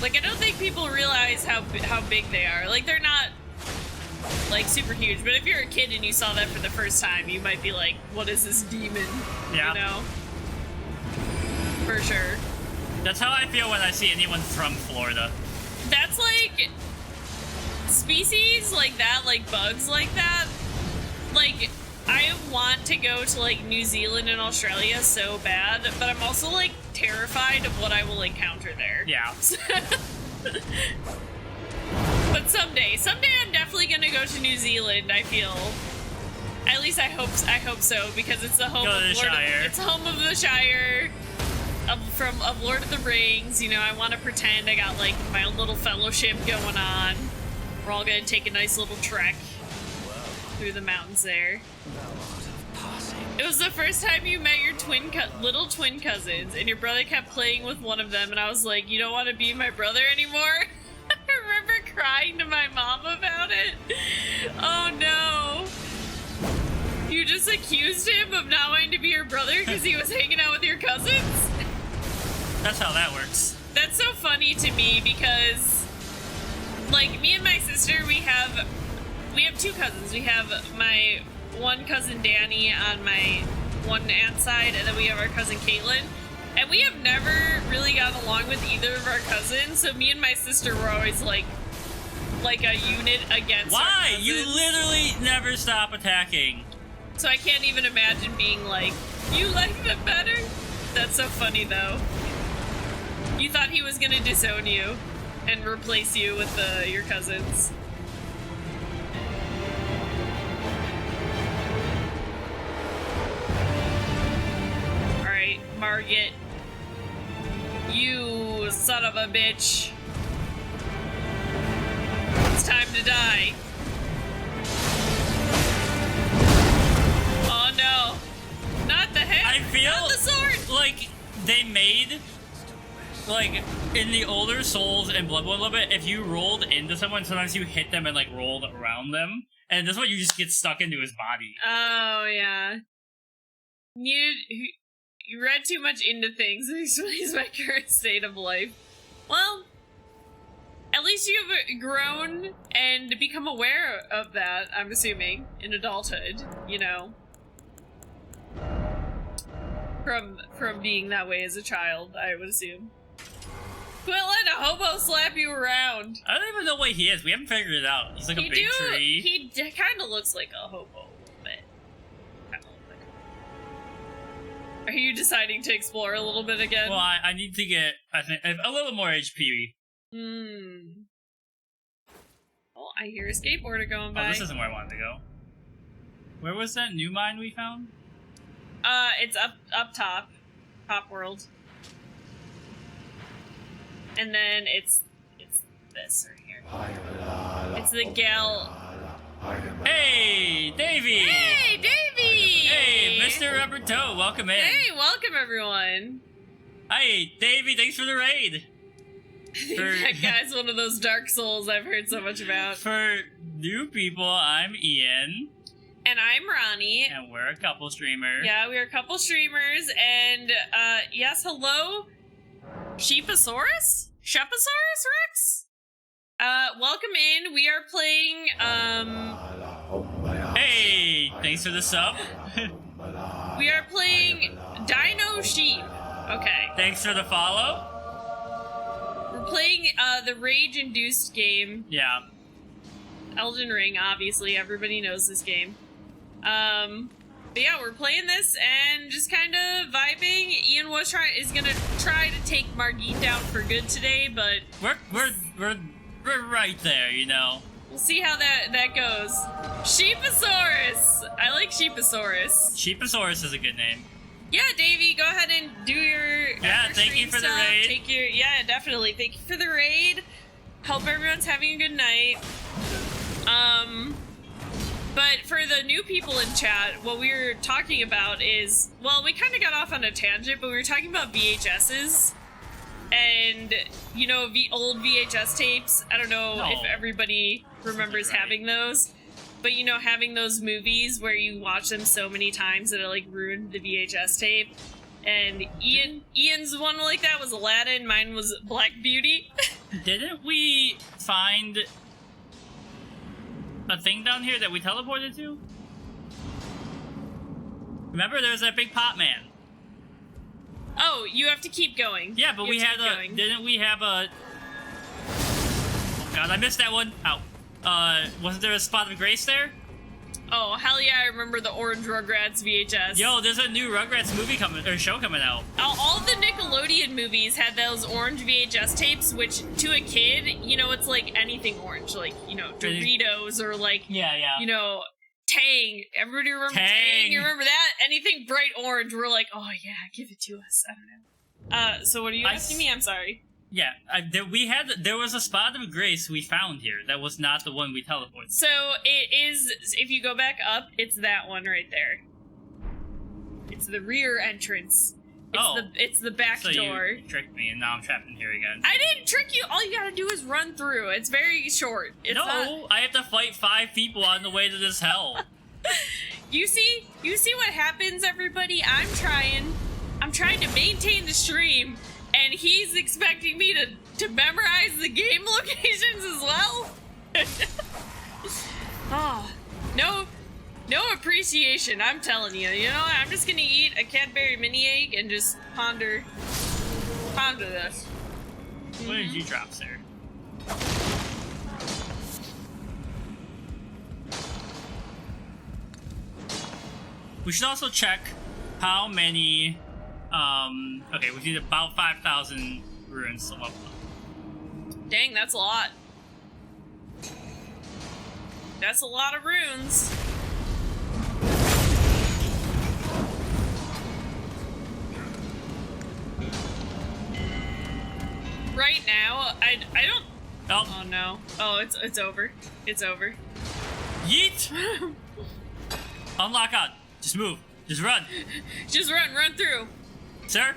Like, I don't think people realize how big they are. Like, they're not like super huge, but if you're a kid and you saw that for the first time, you might be like, what is this demon? Yeah. You know? For sure. That's how I feel when I see anyone from Florida. That's like species like that, like bugs like that. Like, I want to go to like New Zealand and Australia so bad, but I'm also like terrified of what I will encounter there. Yeah. But someday I'm definitely gonna go to New Zealand. I feel, at least I hope so, because it's the home of the Shire. It's home of the Shire. Of Lord of the Rings, you know, I want to pretend I got like my own little fellowship going on. We're all gonna take a nice little trek through the mountains there. It was the first time you met your little twin cousins, and your brother kept playing with one of them, and I was like, you don't want to be my brother anymore? I remember crying to my mom about it. Oh no. You just accused him of not wanting to be your brother because he was hanging out with your cousins? That's how that works. That's so funny to me because, like, me and my sister, we have two cousins. We have my one cousin Danny on my one aunt's side, and then we have our cousin Caitlin. And we have never really gotten along with either of our cousins, so me and my sister were always like a unit against our cousins. You literally never stop attacking. So I can't even imagine being like You like them better? That's so funny, though. You thought he was gonna disown you and replace you with your cousins. Alright, Margit. You son of a bitch. It's time to die. Oh no. Not the head. I feel not the sword. like they made, like, in the older Souls and Bloodborne a little bit, if you rolled into someone, sometimes you hit them and, like, rolled around them. And this one, you just get stuck into his body. Oh, yeah. You read too much into things. It explains my current state of life. Well, at least you've grown and become aware of that, I'm assuming, in adulthood, you know. From being that way as a child, I would assume. Quit letting a hobo slap you around. I don't even know what he is. We haven't figured it out. He's like a big tree. He kind of looks like a hobo, but are you deciding to explore a little bit again? Well, I need to get, I think, a little more HP. Oh, I hear a skateboarder going by. Oh, this isn't where I wanted to go. Where was that new mine we found? It's up top. Top world. And then it's this right here. It's the gal. Hey, Davey! Hey, Davey! Hey, Mr. Rubber Toe, welcome in. Hey, welcome everyone. Hey, Davey, thanks for the raid. That guy's one of those Dark Souls I've heard so much about. For new people, I'm Ian. And I'm Ronnie. And we're a couple streamers. Yeah, we're a couple streamers. And, yes, hello, Sheeposaurus? Sheeposaurus Rex? Welcome in. We are playing, Hey, thanks for the sub. we are playing Dino Sheep. Okay. Thanks for the follow. We're playing, the rage-induced game. Yeah. Elden Ring, obviously. Everybody knows this game. But yeah, we're playing this and just kind of vibing. Ian is gonna try to take Margit down for good today, but We're right there, you know. we'll see how that goes. Sheeposaurus! I like Sheeposaurus. Sheeposaurus is a good name. Yeah, Davey, go ahead and do your Yeah, thank you for the stuff. raid. Yeah, definitely. Thank you for the raid. Hope everyone's having a good night. But for the new people in chat, what we were talking about is, well, we kind of got off on a tangent, but we were talking about VHSs. And, you know, old VHS tapes. I don't know if everybody remembers having those. But, you know, having those movies where you watch them so many times that it, like, ruined the VHS tape. And Ian's one like that was Aladdin. Mine was Black Beauty. Didn't we find a thing down here that we teleported to? Remember, there was that big pot man. Oh, you have to keep going. Yeah, but we had going. didn't we have a... Oh god, I missed that one. Ow. Wasn't there a spot of grace there? Oh, hell yeah, I remember the Orange Rugrats VHS. Yo, there's a new Rugrats movie show coming out. All the Nickelodeon movies had those orange VHS tapes, which to a kid, you know, it's like anything orange, like, you know, Doritos or like, yeah, you know, Tang. Everybody remember Tang? You remember that? Anything bright orange, we're like, oh yeah, give it to us. I don't know. So what are you asking me? I'm sorry. Yeah, there was a spot of grace we found here that was not the one we teleported. So it is, if you go back up, it's that one right there. It's the rear entrance. It's the back door. You tricked me, and now I'm trapped in here again. I didn't trick you. All you gotta do is run through. It's very short. I have to fight 5 people on the way to this hell. You see what happens, everybody? I'm trying to maintain the stream, and he's expecting me to memorize the game locations as well? Oh, no appreciation, I'm telling you. You know what? I'm just gonna eat a Cadbury mini egg and just ponder this. What did you drop, sir? We should also check how many? Okay, we need about 5,000 runes to level up. Dang, that's a lot. That's a lot of runes. Right now, I don't. Oh no! Oh, it's over. It's over. Yeet! Unlock out. Just move. Just run. Just run through. Sir?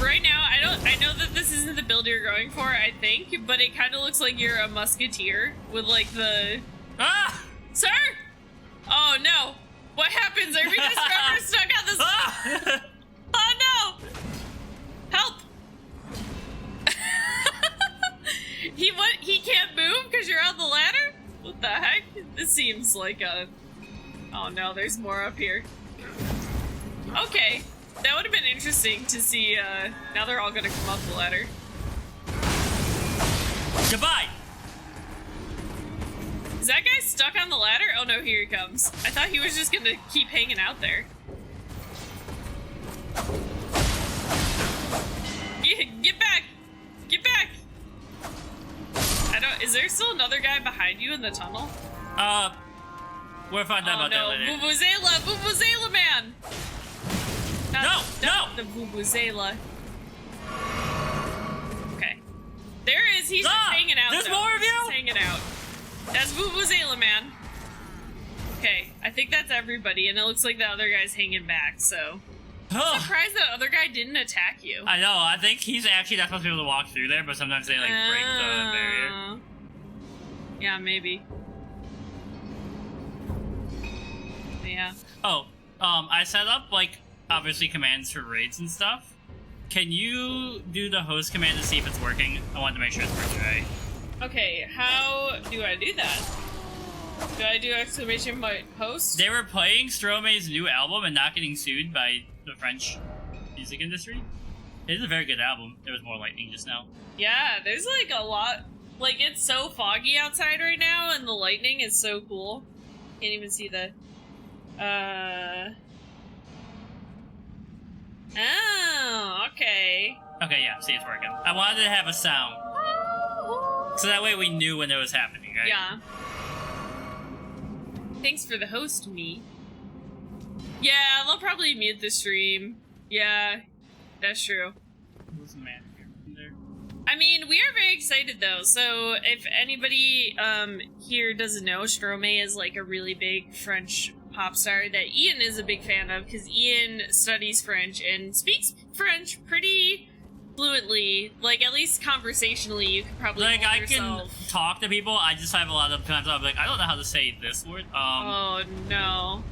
Right now, I know that this isn't the build you're going for, I think, but it kind of looks like you're a musketeer with like the... Ah! Sir? Oh no! What happens? Are we just forever stuck on this... Ah! Oh no! Help! He can't move because you're on the ladder? What the heck? This seems like a... Oh no, there's more up here. Okay. That would have been interesting to see, now they're all gonna come up the ladder. Goodbye! Is that guy stuck on the ladder? Oh no, here he comes. I thought he was just gonna keep hanging out there. Get back! Get back! Is there still another guy behind you in the tunnel? We'll find out about that later. Vuvuzela man! No! The Vuvuzela. Okay. There is, he's just hanging out. There's more of you? He's hanging out. That's Vuvuzela man. Okay, I think that's everybody, and it looks like the other guy's hanging back, so... I'm surprised that other guy didn't attack you. I know, I think he's actually not supposed to be able to walk through there, but sometimes they, like, break the barrier. Yeah, maybe. Yeah. Oh, I set up, like, obviously commands for raids and stuff. Can you do the host command to see if it's working? I wanted to make sure it's working right. Okay, how do I do that? Do I do exclamation point host? They were playing Stromae's new album and not getting sued by the French music industry. It is a very good album. There was more lightning just now. Yeah, there's like a lot. Like, it's so foggy outside right now, and the lightning is so cool. Can't even see the... Oh, okay. Okay, yeah, see, it's working. I wanted to have a sound. So that way we knew when it was happening, right? Yeah. Thanks for the host, me. Yeah, they'll probably mute the stream. Yeah, that's true. Who's the man here? There? I mean, we are very excited though, so if anybody here doesn't know, Stromae is like a really big French pop star that Ian is a big fan of, because Ian studies French and speaks French pretty fluently, like at least conversationally. You could probably like I yourself. Can talk to people. I just have a lot of times I'm like, I don't know how to say this word. Oh no,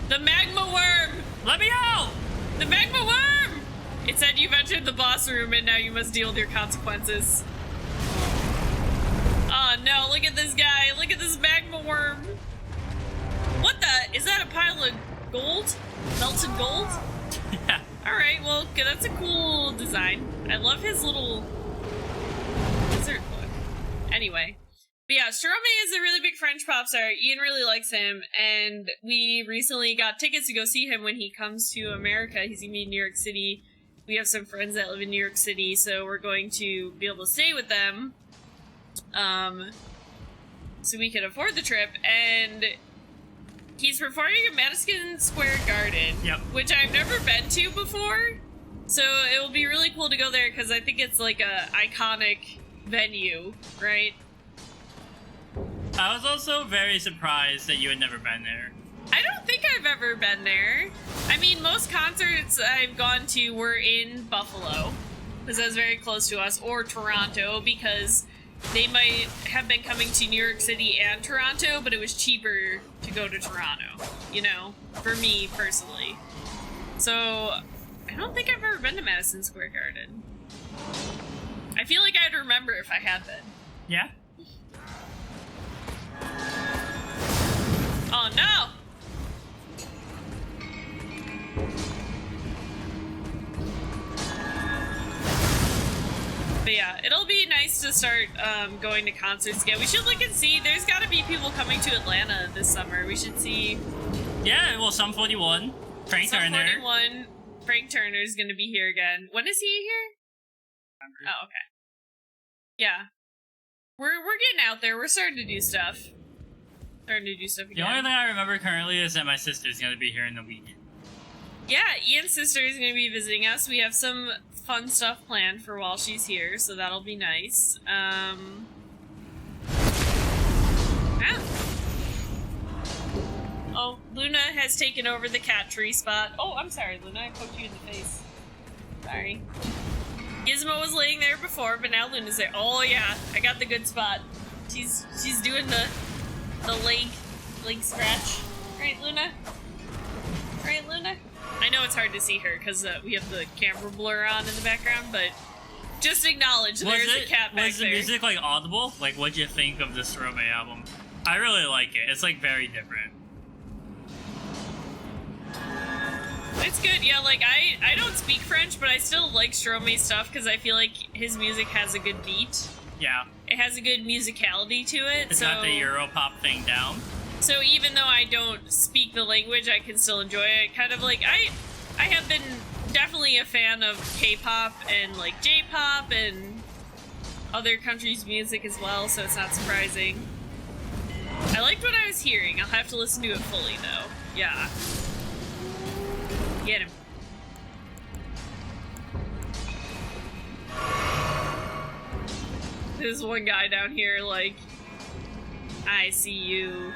the magma worm! Let me out! The magma worm! It said you've entered the boss room and now you must deal with your consequences. Oh no, look at this guy. Look at this magma worm. What the? Is that a pile of gold? Melted gold? Yeah. Alright, well, okay, that's a cool design. I love his little lizard look. Anyway. But yeah, Stromae is a really big French pop star. Ian really likes him, and we recently got tickets to go see him when he comes to America. He's gonna be in New York City. We have some friends that live in New York City, so we're going to be able to stay with them. So we can afford the trip, and he's performing at Madison Square Garden, yep. Which I've never been to before. So it will be really cool to go there, because I think it's like a iconic venue, right? I was also very surprised that you had never been there. I don't think I've ever been there. I mean, most concerts I've gone to were in Buffalo, because that's very close to us, or Toronto, because they might have been coming to New York City and Toronto, but it was cheaper to go to Toronto, you know, for me personally. So, I don't think I've ever been to Madison Square Garden. I feel like I'd remember if I had been. Yeah? Oh no! But yeah, it'll be nice to start going to concerts again. We should look and see. There's got to be people coming to Atlanta this summer. We should see. Yeah, well, Sum 41. Frank Turner. 41. Frank Turner's gonna be here again. When is he here? Oh, okay. Yeah. We're getting out there. We're starting to do stuff. Starting to do stuff again. The only thing I remember currently is that my sister's gonna be here in the week. Yeah, Ian's sister is going to be visiting us. We have some fun stuff planned for while she's here, so that'll be nice. Yeah. Oh, Luna has taken over the cat tree spot. Oh, I'm sorry, Luna. I poked you in the face. Sorry. Gizmo was laying there before, but now Luna's there. Oh, yeah. I got the good spot. She's doing the leg scratch. Right, Luna? Right, Luna? I know it's hard to see her because we have the camera blur on in the background, but just acknowledge there's a cat back there. Was the music like audible? Like, what'd you think of the Strome album? I really like it. It's like very different. It's good, yeah. Like I don't speak French, but I still like Strome stuff because I feel like his music has a good beat. Yeah, it has a good musicality to it. It's got the Europop thing down. So even though I don't speak the language, I can still enjoy it. Kind of like, I have been definitely a fan of K-pop and like J-pop and other countries' music as well, so it's not surprising. I liked what I was hearing. I'll have to listen to it fully though. Yeah. Get him. There's one guy down here like, I see you.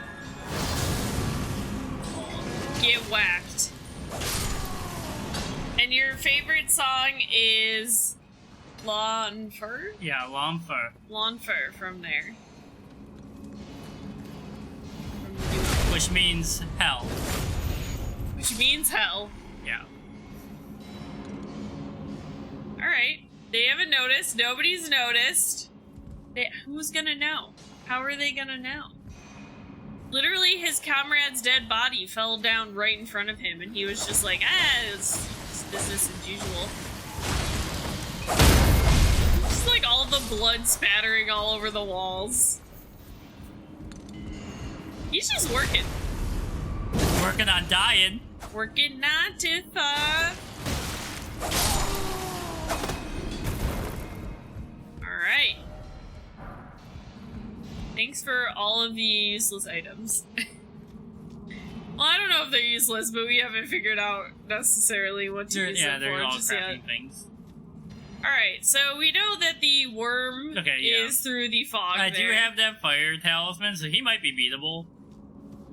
Get whacked. And your favorite song is Lawn Fur? Yeah, Lawn Fur. Lawn Fur from there. Which means hell. Which means hell. Yeah. Alright. They haven't noticed. Nobody's noticed. Who's gonna know? How are they gonna know? Literally, his comrade's dead body fell down right in front of him, and he was just like, it's business as usual. Just like all the blood spattering all over the walls. He's just working. Working on dying. Working 9 to 5. Alright. Thanks for all of the useless items. Well, I don't know if they're useless, but we haven't figured out necessarily what to use them for they're all just crafting yet. things. Alright, so we know that the worm is through the fog I there. do have that fire talisman, so he might be beatable.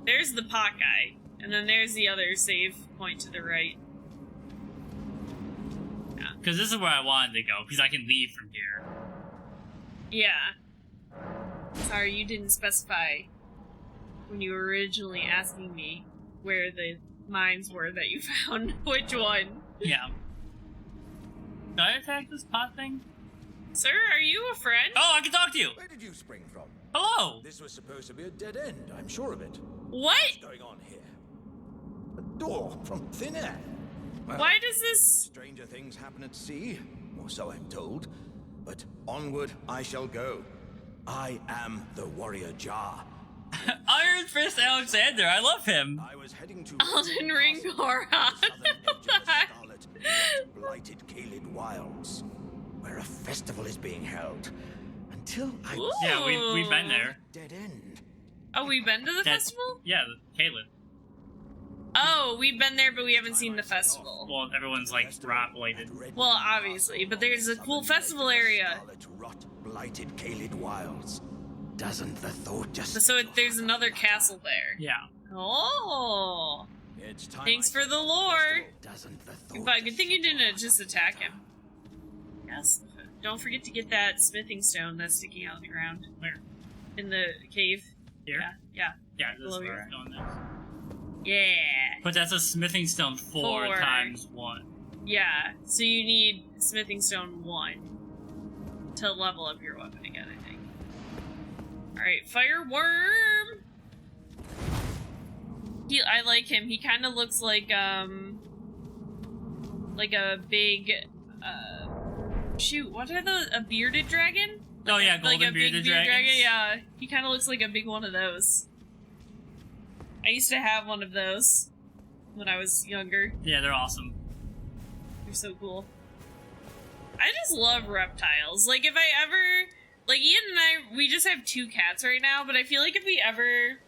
There's the pot guy, and then there's the other save point to the right. Yeah. Because this is where I wanted to go, because I can leave from here. Yeah. Sorry, you didn't specify when you were originally asking me where the mines were that you found. Which one? Yeah. Did I attack this pot thing? Sir, are you a friend? Oh, I can talk to you! Where did you spring from? Hello! This was supposed to be a dead end, I'm sure of it. What? What's going on here? A door from thin air. Well, Why does this... stranger things happen at sea, or so I'm told. But onward I shall go. I am the warrior Jar. Iron Fist Alexander, I love him! I was heading to Elden Ring Goron. What the heck? Blighted Kaled Wilds, where a festival is being held. Until I Ooh. Yeah, we've been there. dead end. Oh, we've been to the festival? Yeah, Caleb. Oh, we've been there, but we haven't seen the festival. Well, everyone's like rot-related. Well, obviously, but there's a cool festival area. Scarlet rot, blighted Kaled Wilds. Doesn't the thought just... So there's another castle there. Yeah. Oh. It's time Thanks I for the festival. lore. Doesn't the thought But good just thing you sit didn't just attack him. Yes. Don't forget to get that smithing stone that's sticking out of the ground. Where? In the cave. Here? Yeah. Yeah, this is Below where your- I'm going next. Yeah. But that's a smithing stone 4 4. times 1. Yeah. So you need smithing stone 1 to level up your weapon again, I think. Alright, fireworm! I like him. He kind of looks like a big, shoot, what are those? A bearded dragon? Oh yeah, Like golden a bearded big bearded dragons. dragon, yeah. He kind of looks like a big one of those. I used to have one of those when I was younger. Yeah, they're awesome. They're so cool. I just love reptiles. Like, if I ever... Like, Ian and I, we just have 2 cats right now, but I feel like if we ever,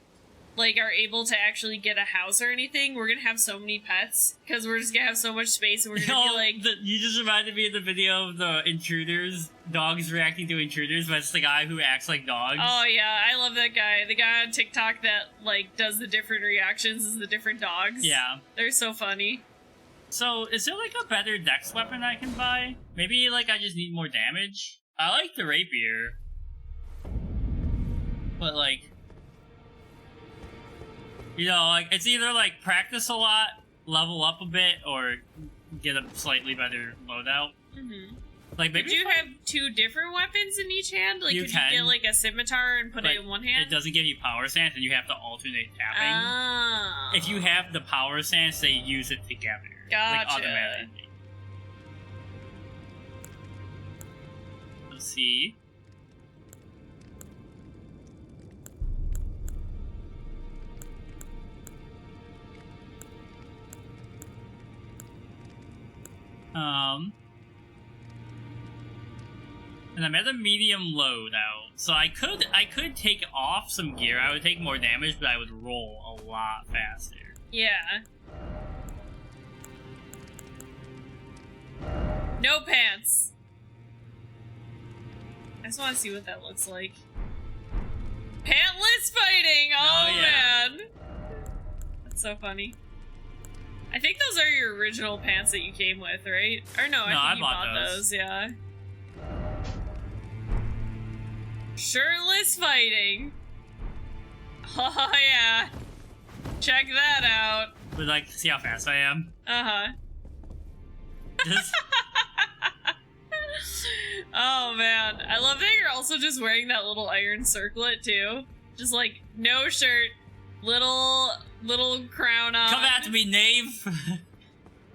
like, are able to actually get a house or anything, we're gonna have so many pets, because we're just gonna have so much space, and we're gonna be like... You just reminded me of the video of the intruders, dogs reacting to intruders, but it's the guy who acts like dogs. Oh, yeah, I love that guy. The guy on TikTok that, like, does the different reactions as the different dogs. Yeah. They're so funny. So, is there, like, a better dex weapon I can buy? Maybe, like, I just need more damage? I like the rapier. But, like... You know, like, it's either, like, practice a lot, level up a bit, or get a slightly better loadout. Mm-hmm. Like, maybe Did you have 2 different weapons in each hand? Like, you could can, you get, like, a scimitar and put it in one hand? It doesn't give you power stance, and you have to alternate tapping. Oh. If you have the power stance, they use it together. Gotcha. Like, automatically. Let's see. And I'm at a medium loadout, so I could take off some gear. I would take more damage, but I would roll a lot faster. Yeah. No pants. I just want to see what that looks like. Pantless fighting! Oh, yeah. man! That's so funny. I think those are your original pants that you came with, right? Or no, I think you bought those, yeah. Shirtless fighting. Oh, yeah. Check that out. Would like to see how fast I am. Uh-huh. Just... Oh, man. I love that you're also just wearing that little iron circlet, too. Just, like, no shirt, little crown on. Come at me, knave!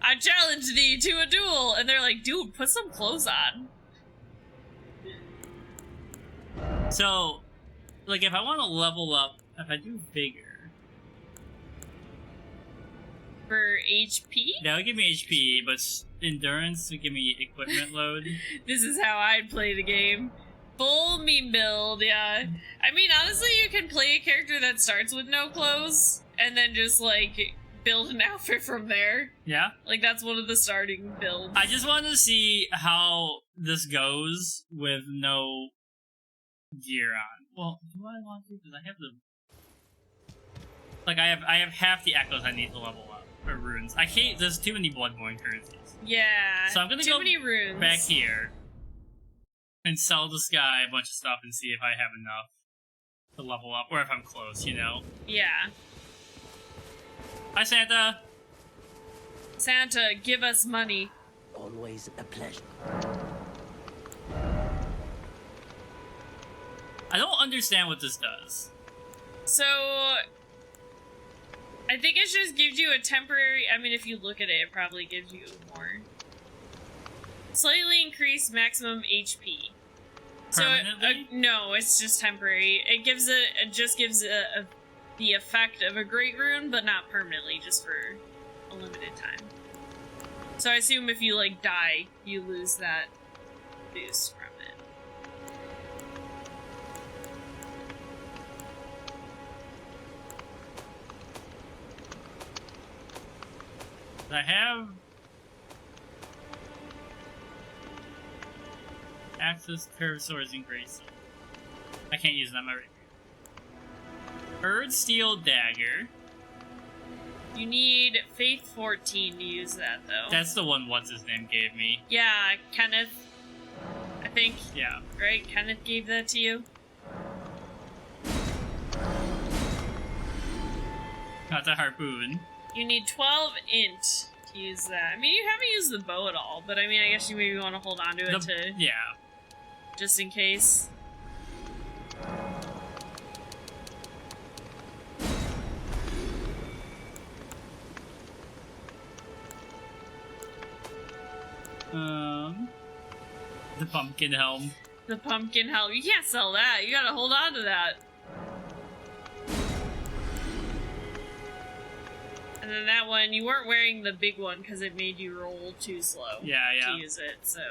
I challenge thee to a duel! And they're like, dude, put some clothes on. So, like, if I want to level up, if I do bigger... For HP? That would give me HP, but endurance would give me equipment load. This is how I'd play the game. Full meme build, yeah. I mean, honestly, you can play a character that starts with no clothes, and then just, like, build an outfit from there. Yeah? Like, that's one of the starting builds. I just wanted to see how this goes with no gear on. Well, do I want to? Because I have the... Like, I have half the echoes I need to level up. Or runes. I can't... There's too many Bloodborne currencies. Yeah. So I'm gonna too go many runes. back here and sell this guy a bunch of stuff and see if I have enough to level up, or if I'm close, you know? Yeah. Hi, Santa! Santa, give us money. Always a pleasure. I don't understand what this does. So... I think it just gives you a temporary... I mean, if you look at it, it probably gives you more. Slightly increased maximum HP. Permanently? So, no, it's just temporary. It gives it just gives the effect of a great rune, but not permanently, just for a limited time. So I assume if you, like, die, you lose that boost from it. I have... Access curved swords and grace. I can't use them already. Erd Steel Dagger. You need Faith 14 to use that, though. That's the one what's-his-name gave me. Yeah, Kenneth. I think. Yeah. Right? Kenneth gave that to you? Got the harpoon. You need 12 int to use that. I mean, you haven't used the bow at all, but I mean, I guess you maybe want to hold on to it to... Yeah. Just in case. The pumpkin helm. The pumpkin helm. You can't sell that. You gotta hold on to that. And then that one, you weren't wearing the big one because it made you roll too slow. Yeah. To use it, so.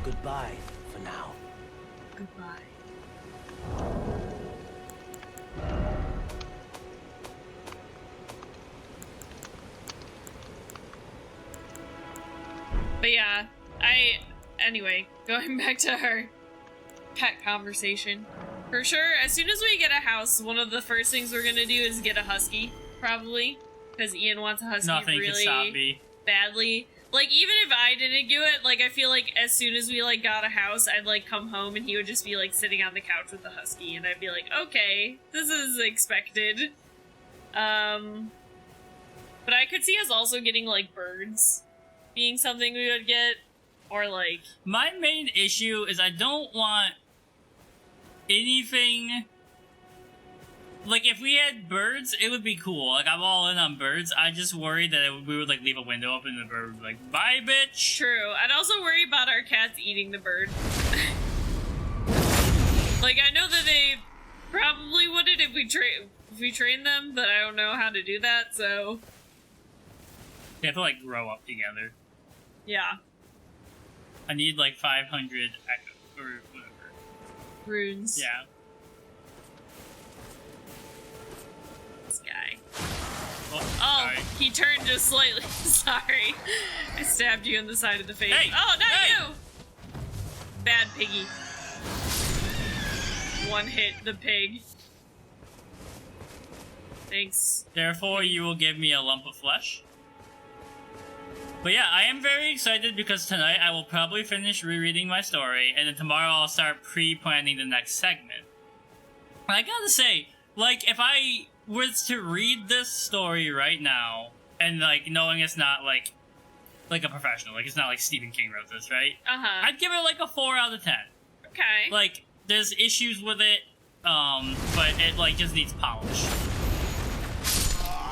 Goodbye for now. Goodbye. But yeah, anyway, going back to our pet conversation. For sure, as soon as we get a house, one of the first things we're gonna do is get a husky, probably. Because Ian wants a husky Nothing can really stop me. badly. Like, even if I didn't do it, like, I feel like as soon as we, like, got a house, I'd, like, come home and he would just be, like, sitting on the couch with the husky, and I'd be like, okay, this is expected. But I could see us also getting, like, birds being something we would get, or, like... My main issue is I don't want anything... Like, if we had birds, it would be cool. Like, I'm all in on birds. I just worry that we would, like, leave a window open and the bird would be like, bye, bitch! True. I'd also worry about our cats eating the bird. Like, I know that they probably wouldn't if we trained them, but I don't know how to do that, so... They have to, like, grow up together. Yeah. I need, like, 500 echo, or whatever. Runes. Yeah. This guy. Oh, Oh, sorry. he turned just slightly. Sorry. I stabbed you in the side of the face. Hey! Oh, not Hey! you! Bad piggy. One hit the pig. Thanks. Therefore, you will give me a lump of flesh. But yeah, I am very excited because tonight I will probably finish rereading my story, and then tomorrow I'll start pre-planning the next segment. I gotta say, like, if I was to read this story right now, and, like, knowing it's not, like a professional, like, it's not like Stephen King wrote this, right? Uh-huh. I'd give it, like, a 4 out of 10. Okay. Like, there's issues with it, but it, like, just needs polish.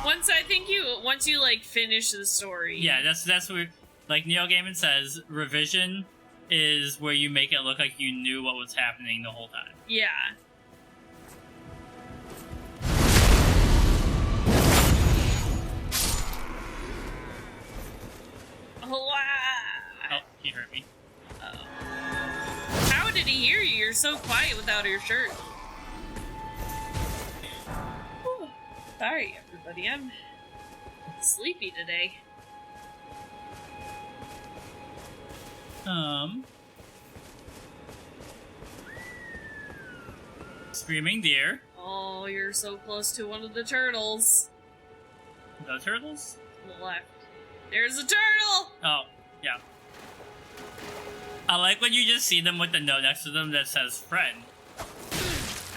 Once you like finish the story. Yeah, that's where, like Neil Gaiman says, revision is where you make it look like you knew what was happening the whole time. Yeah. Oh, he hurt me. how did he hear you? You're so quiet without your shirt. Whew. Sorry, everybody. I'm sleepy today. Screaming deer. Oh, you're so close to one of the turtles. The turtles? To the left. There's a turtle! Oh, yeah. I like when you just see them with the note next to them that says friend.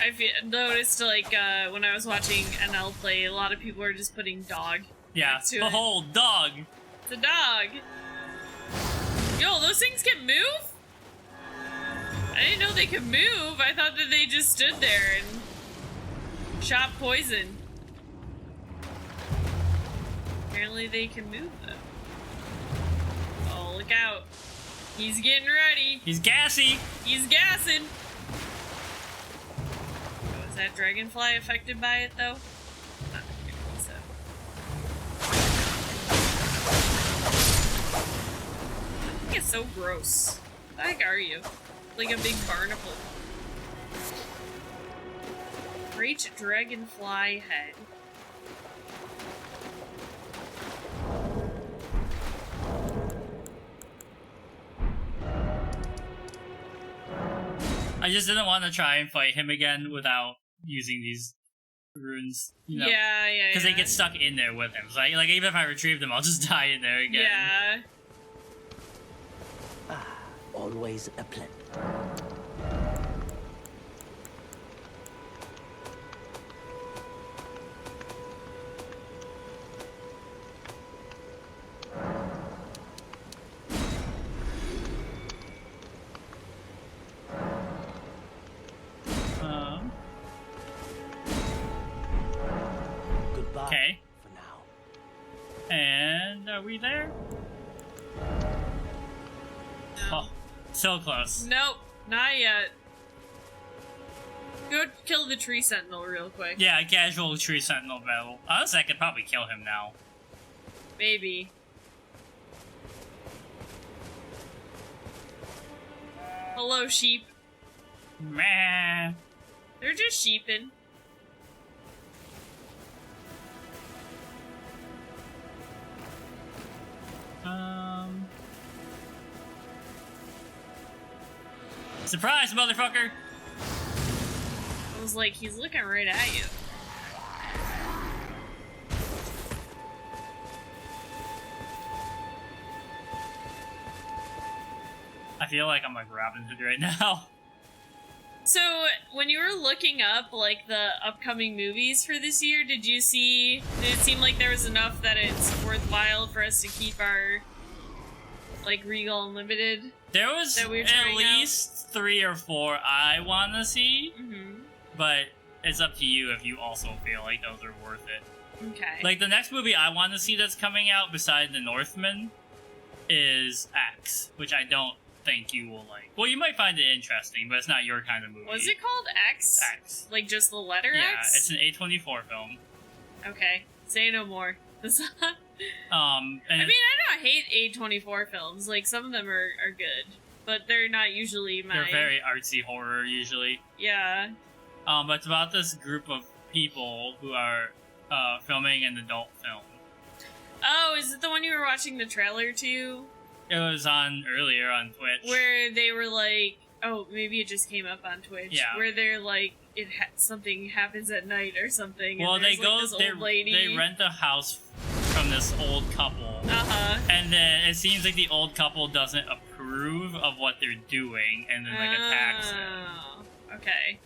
I've noticed, like, when I was watching NL play, a lot of people are just putting dog. Yeah, next to the it. whole dog. It's a dog. Yo, those things can move? I didn't know they could move. I thought that they just stood there and shot poison. Apparently they can move, though. Oh, look out. He's getting ready. He's gassy. He's gassing. Oh, is that dragonfly affected by it, though? Not really, so. I think it's so gross. What the heck are you? Like a big barnacle. Great dragonfly head. I just didn't want to try and fight him again without using these runes. You know? Yeah. Because they get stuck in there with him. So, like, even if I retrieve them, I'll just die in there again. Yeah. Always a pleasure. Goodbye. Okay. For now. And are we there? No. Oh, so close. Nope, not yet. Good. go kill the tree sentinel real quick. Yeah, a casual tree sentinel battle. Honestly, I could probably kill him now. Maybe. Hello, sheep. Meh. They're just sheeping. Surprise, motherfucker! I was like, he's looking right at you. I feel like I'm like Robin Hood right now. So, when you were looking up, like, the upcoming movies for this year, did it seem like there was enough that it's worthwhile for us to keep our, like, Regal Unlimited? There was that we were at trying least 3 or 4 I want to see, but it's up to you if you also feel like those are worth it. Okay. Like, the next movie I want to see that's coming out beside The Northman is X, which I don't think you will like. Well, you might find it interesting, but it's not your kind of movie. Was it called X? X. Like, just the letter Yeah, X? it's an A24 film. Okay. Say no more. And I mean, I don't hate A24 films. Like, some of them are good, but they're not usually my... they're very artsy horror, usually. Yeah. But it's about this group of people who are filming an adult film. Oh, is it the one you were watching the trailer to? It was on earlier on Twitch. Where they were like... Oh, maybe it just came up on Twitch. Yeah. Where they're like, something happens at night or something. Well, and they there's, like, this old lady. they rent a house from this old couple. And then it seems like the old couple doesn't approve of what they're doing and then like attacks them. Okay.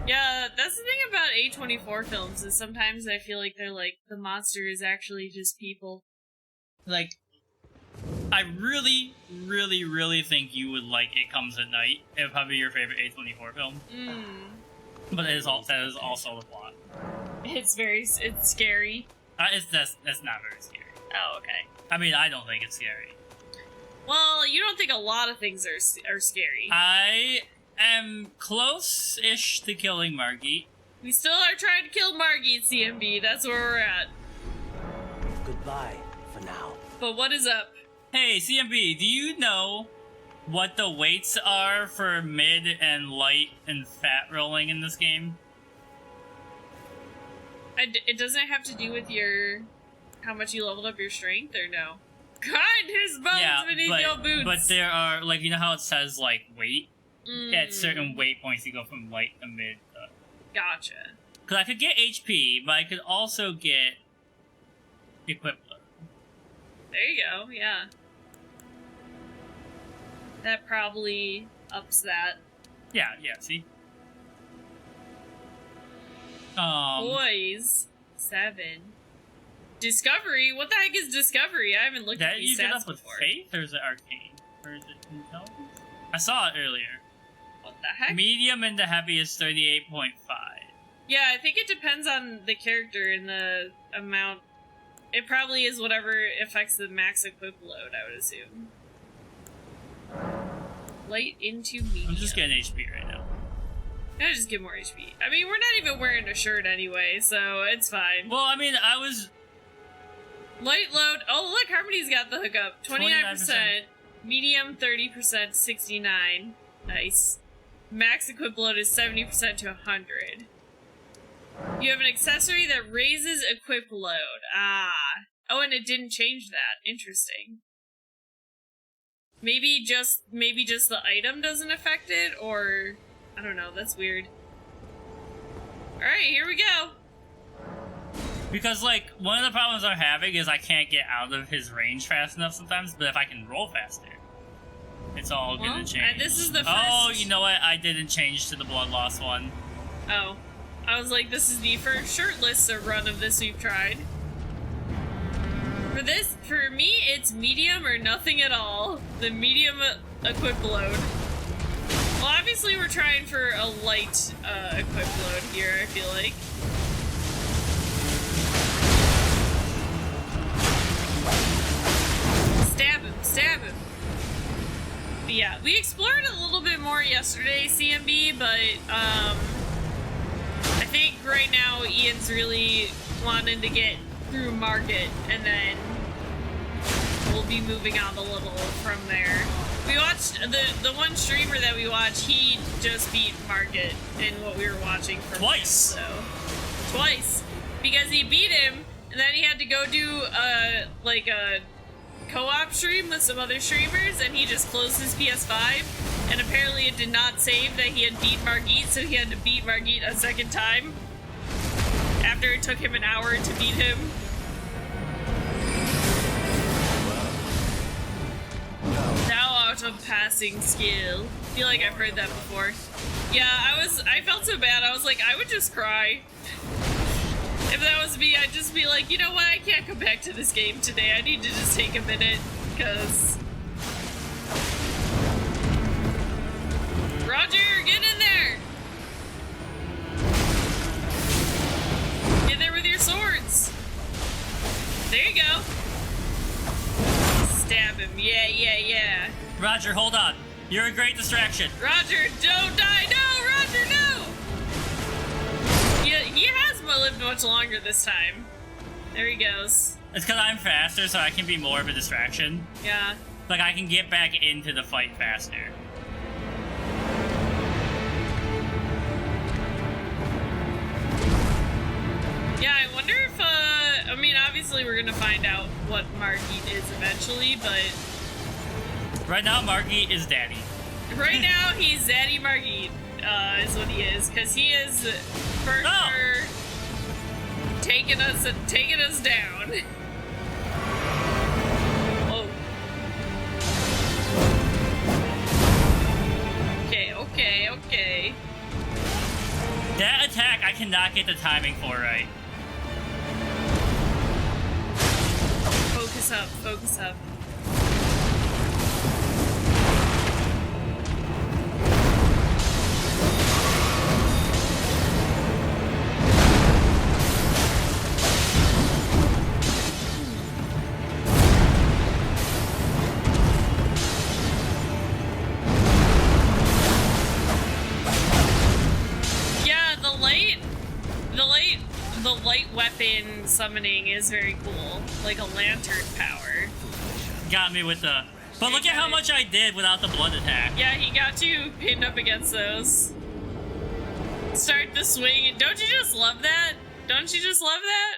Yeah, that's the thing about A24 films is sometimes I feel like they're like, the monster is actually just people. Like, I really, really, really think you would like It Comes at Night. It would probably be your favorite A24 film. But that is also the plot. It's scary. That's not very scary. Oh, okay. I mean, I don't think it's scary. Well, you don't think a lot of things are scary. I am close-ish to killing Margit. We still are trying to kill Margit, CMB. That's where we're at. Goodbye for now. But what is up? Hey, CMB, do you know what the weights are for mid and light and fat rolling in this game? It doesn't have to do with how much you leveled up your strength, or no? God, his bones beneath your boots! But there are, like, you know how it says, like, weight? At certain weight points, you go from light to mid. Gotcha. Because I could get HP, but I could also get equip load. There you go, yeah. That probably ups that. Yeah, see? Boys. 7. Discovery? What the heck is Discovery? I haven't looked at these you get stats up with before. Faith, or is it Arcane? Or is it Intelligence? I saw it earlier. What the heck? Medium into heavy is 38.5. Yeah, I think it depends on the character and the amount. It probably is whatever affects the max equip load, I would assume. Light into medium. I'm just getting HP right now. I just get more HP. I mean, we're not even wearing a shirt anyway, so it's fine. Well, I mean, I was... Light load. Oh, look, Harmony's got the hookup. 29%. Medium, 30%, 69. Nice. Max equip load is 70% to 100. You have an accessory that raises equip load. Ah. Oh, and it didn't change that. Interesting. Maybe just the item doesn't affect it, or... I don't know, that's weird. Alright, here we go. Because, like, one of the problems I'm having is I can't get out of his range fast enough sometimes, but if I can roll faster, it's all gonna change. And this is the first... Oh, you know what? I didn't change to the blood loss one. Oh. I was like, this is the first shirtless run of this we've tried. For me, it's medium or nothing at all. The medium equip load. Well, obviously we're trying for a light equip load here, I feel like. Stab him, stab him. But yeah, we explored a little bit more yesterday, CMB, but right now Ian's really wanting to get through Market, and then we'll be moving on a little from there. We watched the one streamer that we watched, he just beat Market in what we were watching from Twice. him, so twice. Because he beat him, and then he had to go do a co-op stream with some other streamers, and he just closed his PS5, and apparently it did not save that he had beat Margit, so he had to beat Margit a second time after it took him an hour to beat him. Now out of passing skill. I feel like I've heard that before. Yeah, I felt so bad. I was like, I would just cry. If that was me, I'd just be like, you know what, I can't come back to this game today. I need to just take a minute, because... Roger, get in there! Get in there with your swords! There you go. Stab him, yeah. Roger, hold on. You're a great distraction. Roger, don't die! No, Roger, no! Yeah, he has lived much longer this time. There he goes. It's because I'm faster, so I can be more of a distraction. Yeah. Like, I can get back into the fight faster. Yeah, I wonder if, I mean, obviously we're gonna find out what Margit is eventually, but... Right now, Margit is daddy. Right now, he's Zaddy Margit, is what he is, because he is, for sure, taking us down. Oh. Okay. That attack, I cannot get the timing for right. Focus up. The light weapon summoning is very cool. Like a lantern power. Got me with the... But look at how much I did without the blood attack. Yeah, he got you pinned up against those. Start the swing. Don't you just love that? Don't you just love that?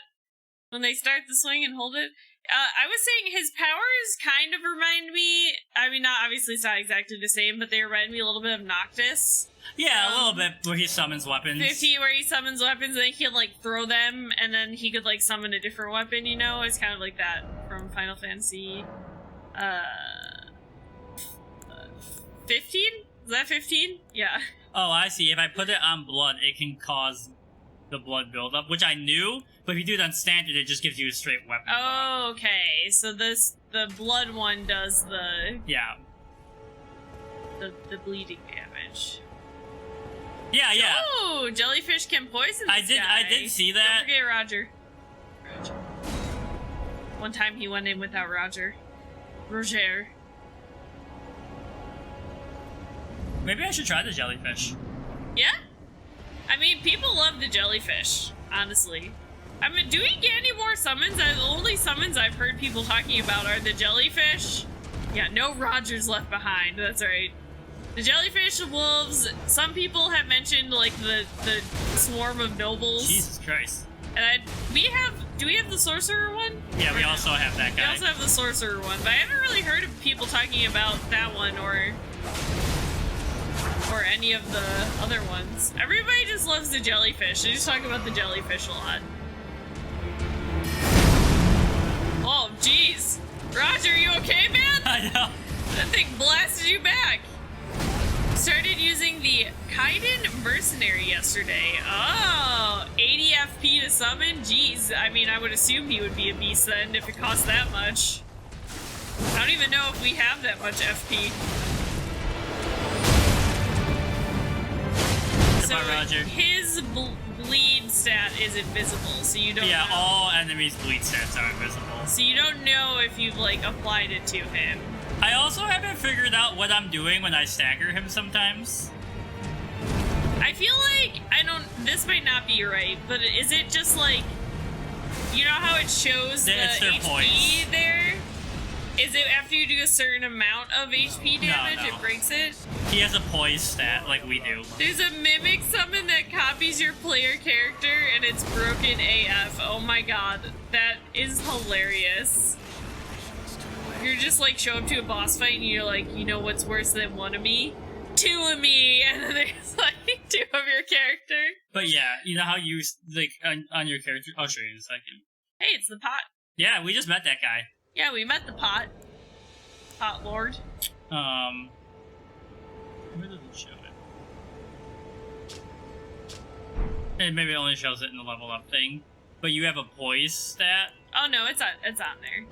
When they start the swing and hold it? I was saying his powers kind of remind me... I mean, obviously it's not exactly the same, but they remind me a little bit of Noctis. Yeah, a little bit where he summons weapons. 50, where he summons weapons, and then he could, like, throw them, and then he could, like, summon a different weapon, you know? It's kind of like that from Final Fantasy... 15? Is that 15? Yeah. Oh, I see. If I put it on blood, it can cause the blood buildup, which I knew, but if you do it on standard, it just gives you a straight weapon. Oh, okay. So the blood one does the... Yeah. The bleeding damage. Yeah. Oh, jellyfish can poison this guy. I did see that. Don't forget Roger. One time he went in without Roger. Roger. Maybe I should try the jellyfish. Yeah? I mean, people love the jellyfish, honestly. I mean, do we get any more summons? The only summons I've heard people talking about are the jellyfish. Yeah, no Rogers left behind. That's right. The jellyfish, the wolves. Some people have mentioned like the swarm of nobles. Jesus Christ. And do we have the sorcerer one? Yeah, we also have that guy. We also have the sorcerer one, but I haven't really heard of people talking about that one or any of the other ones. Everybody just loves the jellyfish. They just talk about the jellyfish a lot. Oh, jeez. Roger, you okay, man? I know. That thing blasted you back. Started using the Kaiden Mercenary yesterday. Oh, 80 FP to summon? Jeez, I mean, I would assume he would be a beast then if it cost that much. I don't even know if we have that much FP. So Roger. his bleed stat is invisible, so you don't know. All enemies' bleed stats are invisible. So you don't know if you've, like, applied it to him. I also haven't figured out what I'm doing when I stagger him sometimes. I feel like this might not be right, but is it just like, you know how it shows the It's their HP points. there? Is it after you do a certain amount of HP damage, no. it breaks it? He has a poise stat like we do. There's a mimic summon that copies your player character and it's broken AF. Oh my god, that is hilarious. You're just like show up to a boss fight and you're like, you know what's worse than one of me? Two of me, and then there's like two of your character. But yeah, you know how you like on your character. I'll show you in a second. Hey, it's the pot. Yeah, we just met that guy. Yeah, we met the pot. Pot Lord. Where does it show it? And maybe it only shows it in the level up thing. But you have a poise stat. Oh no, it's on there.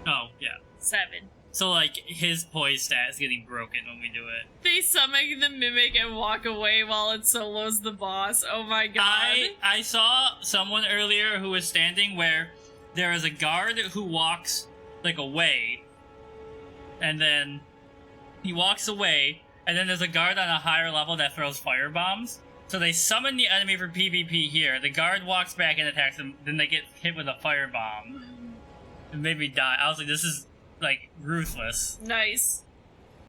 Oh yeah. 7. So like his poise stat is getting broken when we do it. They summon the mimic and walk away while it solos the boss. Oh my god. I saw someone earlier who was standing where there is a guard who walks like away, and then he walks away, and then there's a guard on a higher level that throws fire bombs. So they summon the enemy for PvP here. The guard walks back and attacks them. Then they get hit with a fire bomb. It made me die. I was like, this is like ruthless. Nice.